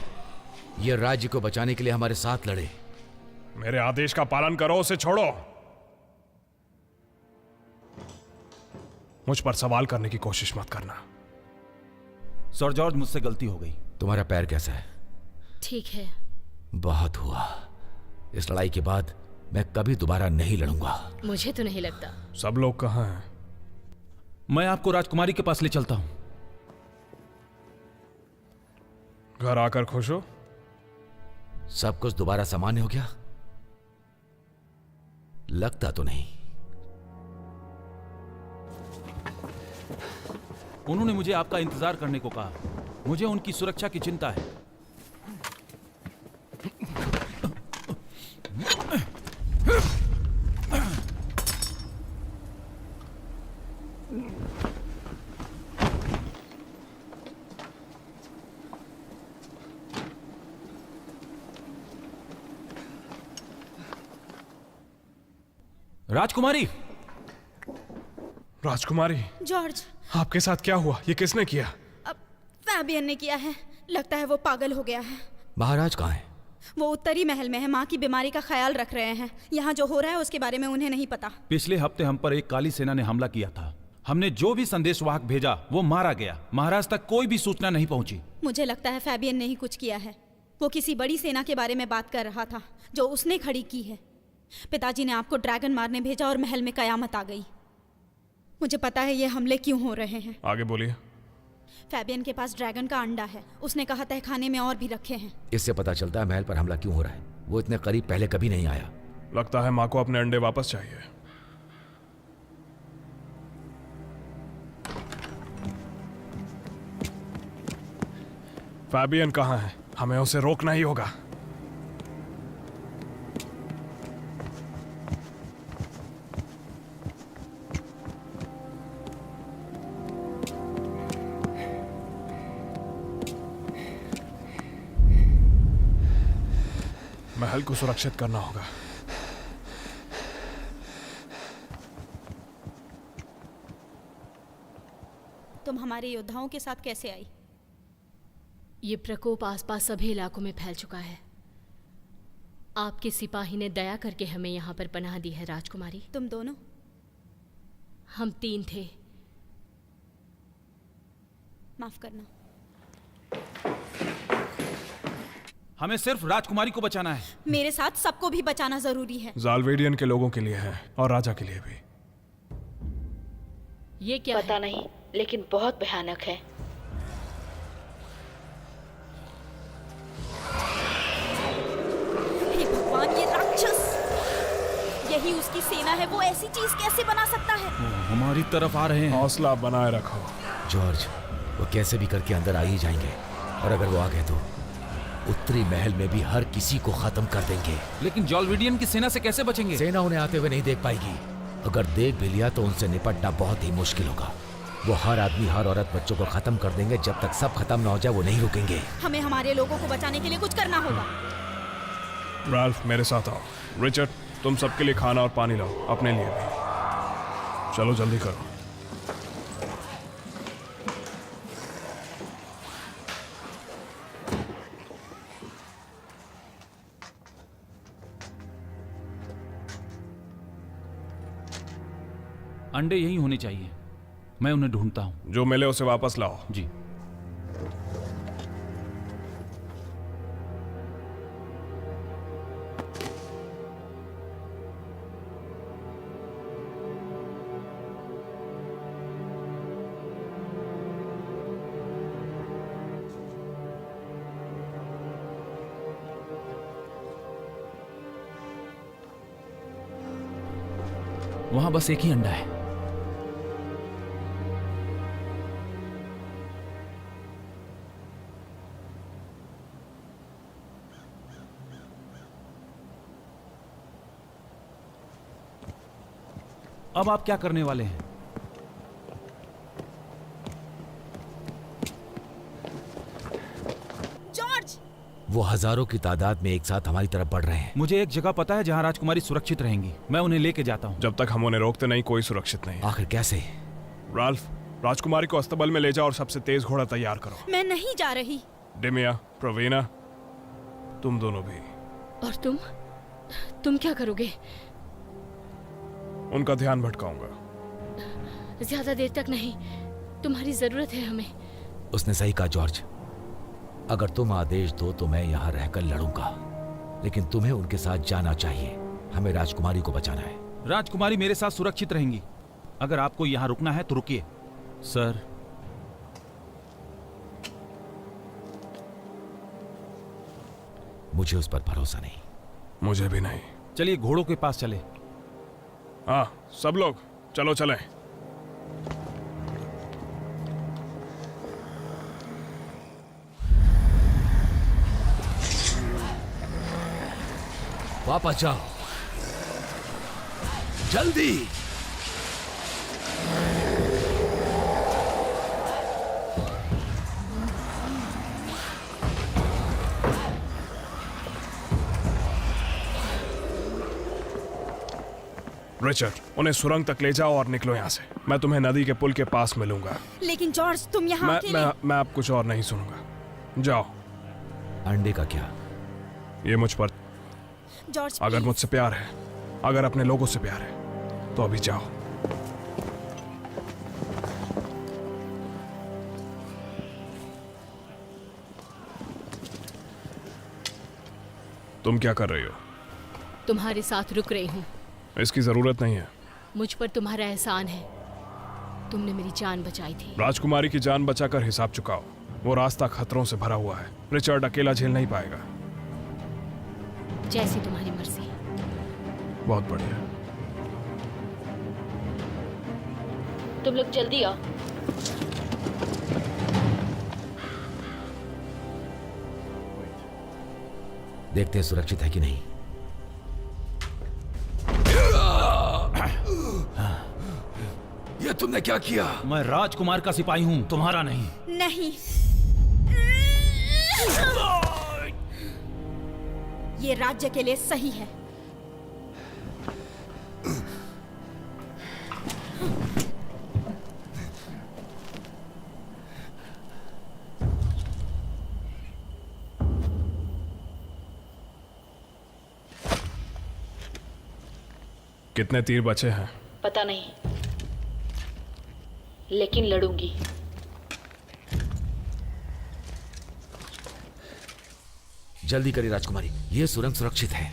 ये राज्य को बचाने के लिए हमारे साथ लड़े। मेरे आदेश का पालन करो, उसे छोड़ो। मुझ पर सवाल करने की कोशिश मत करना। सर जॉर्ज, मुझसे गलती हो गई। तुम्हारा पैर कैसा है? ठीक है। बहुत हुआ। इस लड़ाई के बाद मैं कभी दोबारा नहीं लड़ूंगा। मुझे तो नहीं लगता। सब लोग कहाँ हैं? मैं आपको राजकुमारी के पास ले चलता हूं। घर आकर खुश हो? सब कुछ दोबारा सामान्य हो गया? लगता तो नहीं। उन्होंने मुझे आपका इंतजार करने को कहा। मुझे उनकी सुरक्षा की चिंता है। राजकुमारी! राजकुमारी, जॉर्ज, आपके साथ क्या हुआ? ये किसने किया? अब फैबियन ने किया है। लगता है वो पागल हो गया है। महाराज कहाँ हैं? वो उत्तरी महल में है, माँ की बीमारी का ख्याल रख रहे हैं। यहाँ जो हो रहा है उसके बारे में उन्हें नहीं पता। पिछले हफ्ते हम पर एक काली सेना ने हमला किया था। हमने जो भी संदेशवाहक भेजा वो मारा गया। महाराज तक कोई भी सूचना नहीं पहुंची। मुझे लगता है फैबियन ने ही कुछ किया है। वो किसी बड़ी सेना के बारे में बात कर रहा था जो उसने खड़ी की है। पिताजी ने आपको ड्रैगन मारने भेजा और महल में कयामत आ गई। मुझे पता है ये हमले क्यों हो रहे हैं। आगे बोलिए। फैबियन के पास ड्रैगन का अंडा है। उसने कहा तहखाने में और भी रखे हैं। इससे पता चलता है महल पर हमला क्यों हो रहा है। वो इतने करीब पहले कभी नहीं आया। लगता है माँ को अपने अंडे वापस चाहिए। फैबियन कहाँ है? हमें उसे रोकना ही होगा। महल को सुरक्षित करना होगा। तुम हमारे योद्धाओं के साथ कैसे आई? ये प्रकोप आसपास सभी इलाकों में फैल चुका है। आपके सिपाही ने दया करके हमें यहाँ पर पनाह दी है राजकुमारी। तुम दोनों? हम 3 थे। माफ करना। हमें सिर्फ राजकुमारी को बचाना है। मेरे साथ सबको भी बचाना जरूरी है। जालवेडियन के लोगों के लिए है और राजा के लिए भी। ये क्या पता है? नहीं, लेकिन बहुत भयानक है। हे भगवान, ये राक्षस! यही उसकी सेना है। वो ऐसी चीज कैसे बना सकता है? हमारी तरफ आ रहे हैं। हौसला बनाए रखो। जॉर्ज, वो कैसे भी करके अंदर आ ही जाएंगे, और अगर वो आ गए तो उत्तरी महल में भी हर किसी को खत्म कर देंगे। लेकिन जॉलविडियन की सेना से कैसे बचेंगे? सेना उन्हें आते हुए नहीं देख पाएगी। अगर देख भी लिया तो उनसे निपटना बहुत ही मुश्किल होगा। वो हर आदमी, हर औरत, बच्चों को खत्म कर देंगे। जब तक सब खत्म ना हो जाए वो नहीं रुकेंगे। हमें हमारे लोगों को बचाने के लिए कुछ करना होगा। राल्फ, मेरे साथ आओ। रिचर्ड, तुम सबके लिए खाना और पानी लाओ, अपने लिए भी। चलो जल्दी करो। अंडे यही होने चाहिए। मैं उन्हें ढूंढता हूँ। जो मिले उसे वापस लाओ। जी। वहां बस एक ही अंडा है। अब आप क्या करने वाले हैं? जॉर्ज! वो हजारों की तादाद में एक साथ हमारी तरफ बढ़ रहे हैं। मुझे एक जगह पता है जहां राजकुमारी सुरक्षित रहेंगी। मैं उन्हें लेके जाता हूं। जब तक हम उन्हें रोकते नहीं, कोई सुरक्षित नहीं। आखिर कैसे? राल्फ, राजकुमारी को अस्तबल में ले जाओ और सबसे तेज घोड़ा तैयार करो। मैं नहीं जा रही। डिमिया, प्रवीणा, तुम दोनों भी। और तुम क्या करोगे? उनका ध्यान भटकाऊंगा। ज्यादा देर तक नहीं, तुम्हारी जरूरत है हमें। उसने सही कहा जॉर्ज। अगर तुम आदेश दो तो मैं यहाँ रहकर लड़ूंगा, लेकिन तुम्हें उनके साथ जाना चाहिए। हमें राजकुमारी को बचाना है। राजकुमारी मेरे साथ सुरक्षित रहेंगी। अगर आपको यहाँ रुकना है तो रुकिए। सर, मुझे उस पर भरोसा नहीं। मुझे भी नहीं। चलिए घोड़ों के पास चले। हाँ, सब लोग चलो चलें। वापस जाओ, जल्दी। रिचर्ड, उन्हें सुरंग तक ले जाओ और निकलो यहाँ से। मैं तुम्हें नदी के पुल के पास मिलूंगा। लेकिन जॉर्ज, तुम यहाँ अकेले। मैं अब कुछ और नहीं सुनूंगा। जाओ। अंडे का क्या? ये मुझ पर, जॉर्ज, अगर प्लीज। मुझसे प्यार है, अगर अपने लोगों से प्यार है, तो अभी जाओ। तुम क्या कर रही हो? तुम्हारे साथ रुक रही हूँ। इसकी जरूरत नहीं है। मुझ पर तुम्हारा एहसान है। तुमने मेरी जान बचाई थी। राजकुमारी की जान बचाकर हिसाब चुकाओ। वो रास्ता खतरों से भरा हुआ है। रिचर्ड अकेला झेल नहीं पाएगा। जैसी तुम्हारी मर्जी। बहुत बढ़िया। तुम लोग जल्दी आओ। देखते हैं सुरक्षित है कि नहीं। ये तुमने क्या किया? मैं राजकुमार का सिपाही हूँ, तुम्हारा नहीं। नहीं, ये राज्य के लिए सही है। कितने तीर बचे हैं? पता नहीं, लेकिन लड़ूंगी। जल्दी करिए राजकुमारी, ये सुरंग सुरक्षित है।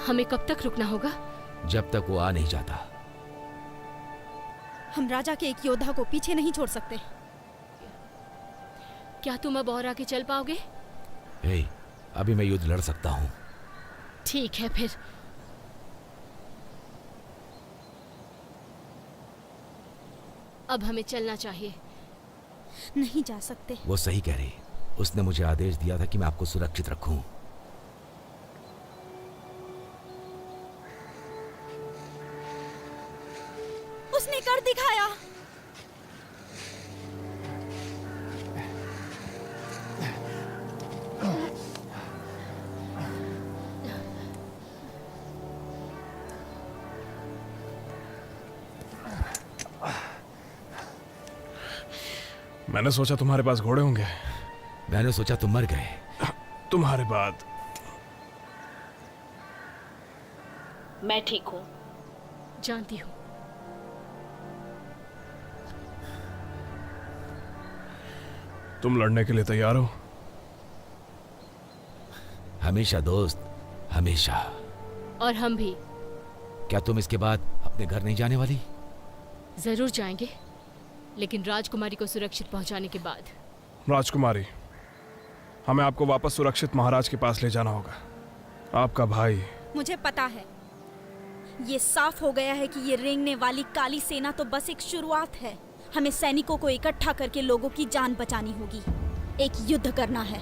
हमें कब तक रुकना होगा? जब तक वो आ नहीं जाता। हम राजा के एक योद्धा को पीछे नहीं छोड़ सकते। क्या तुम अब और आगे चल पाओगे? हे, अभी मैं युद्ध लड़ सकता हूँ। ठीक है फिर। अब हमें चलना चाहिए। नहीं जा सकते। वो सही कह रही। उसने मुझे आदेश दिया था कि मैं आपको सुरक्षित रखूं। उसने कर दिखाया। मैंने सोचा तुम्हारे पास घोड़े होंगे। मैंने सोचा तुम मर गए। तुम्हारे बाद मैं ठीक हूँ। जानती हूँ। तुम लड़ने के लिए तैयार हो? हमेशा दोस्त, हमेशा। और हम भी। क्या तुम इसके बाद अपने घर नहीं जाने वाली? जरूर जाएंगे, लेकिन राजकुमारी को सुरक्षित पहुंचाने के बाद। राजकुमारी, हमें आपको वापस सुरक्षित महाराज के पास ले जाना होगा। आपका भाई। मुझे पता है। ये साफ हो गया है कि ये रेंगने वाली काली सेना तो बस एक शुरुआत है। हमें सैनिकों को इकट्ठा करके लोगों की जान बचानी होगी। एक युद्ध करना है।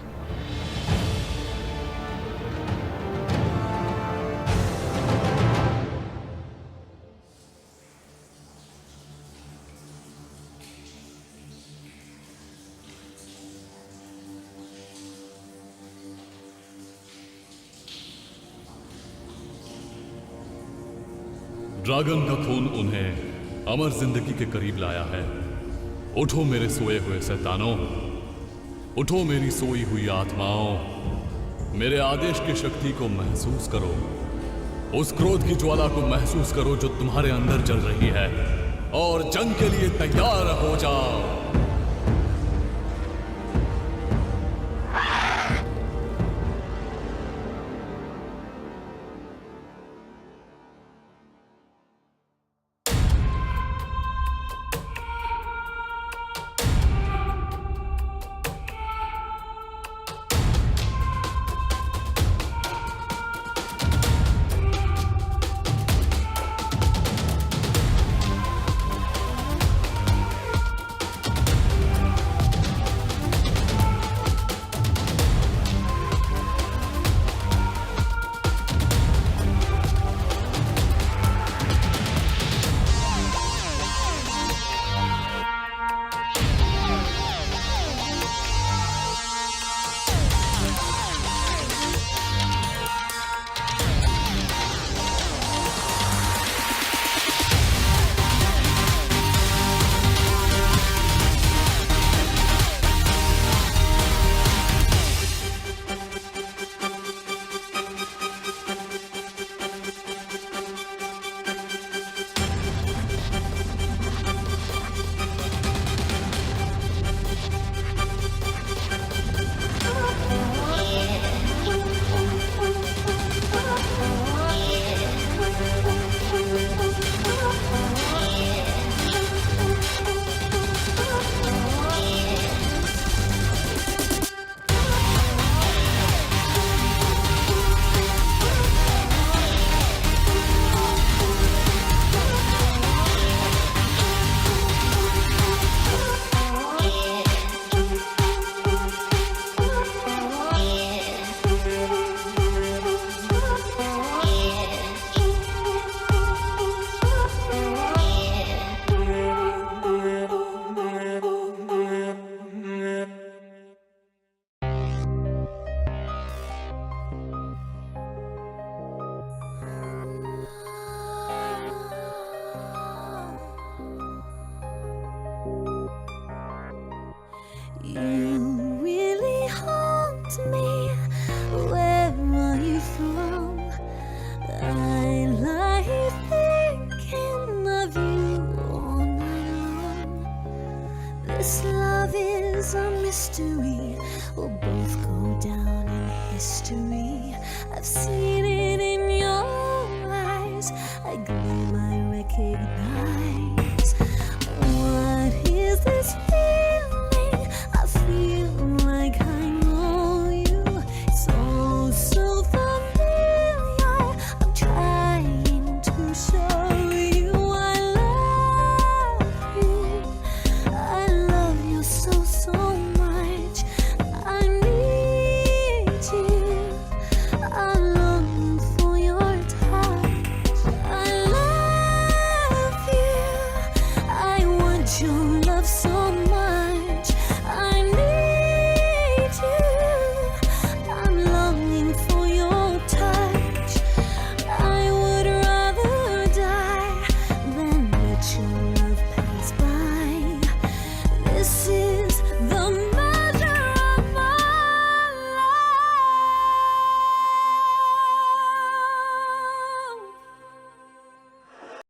ड्रैगन का खून उन्हें अमर जिंदगी के करीब लाया है। उठो मेरे सोए हुए शैतानों, उठो मेरी सोई हुई आत्माओं, मेरे आदेश की शक्ति को महसूस करो। उस क्रोध की ज्वाला को महसूस करो जो तुम्हारे अंदर जल रही है, और जंग के लिए तैयार हो जाओ। You really haunt me. Where are you from? I lie here thinking of you all night long. This love is a mystery. We'll both go down in history. I've seen it in your a gleam I recognize. What is this feeling? I feel like I know you. It's all so familiar. I'm trying to show you I love you. I love you so, so much. I need you. I long for your touch. I love you. I want your love so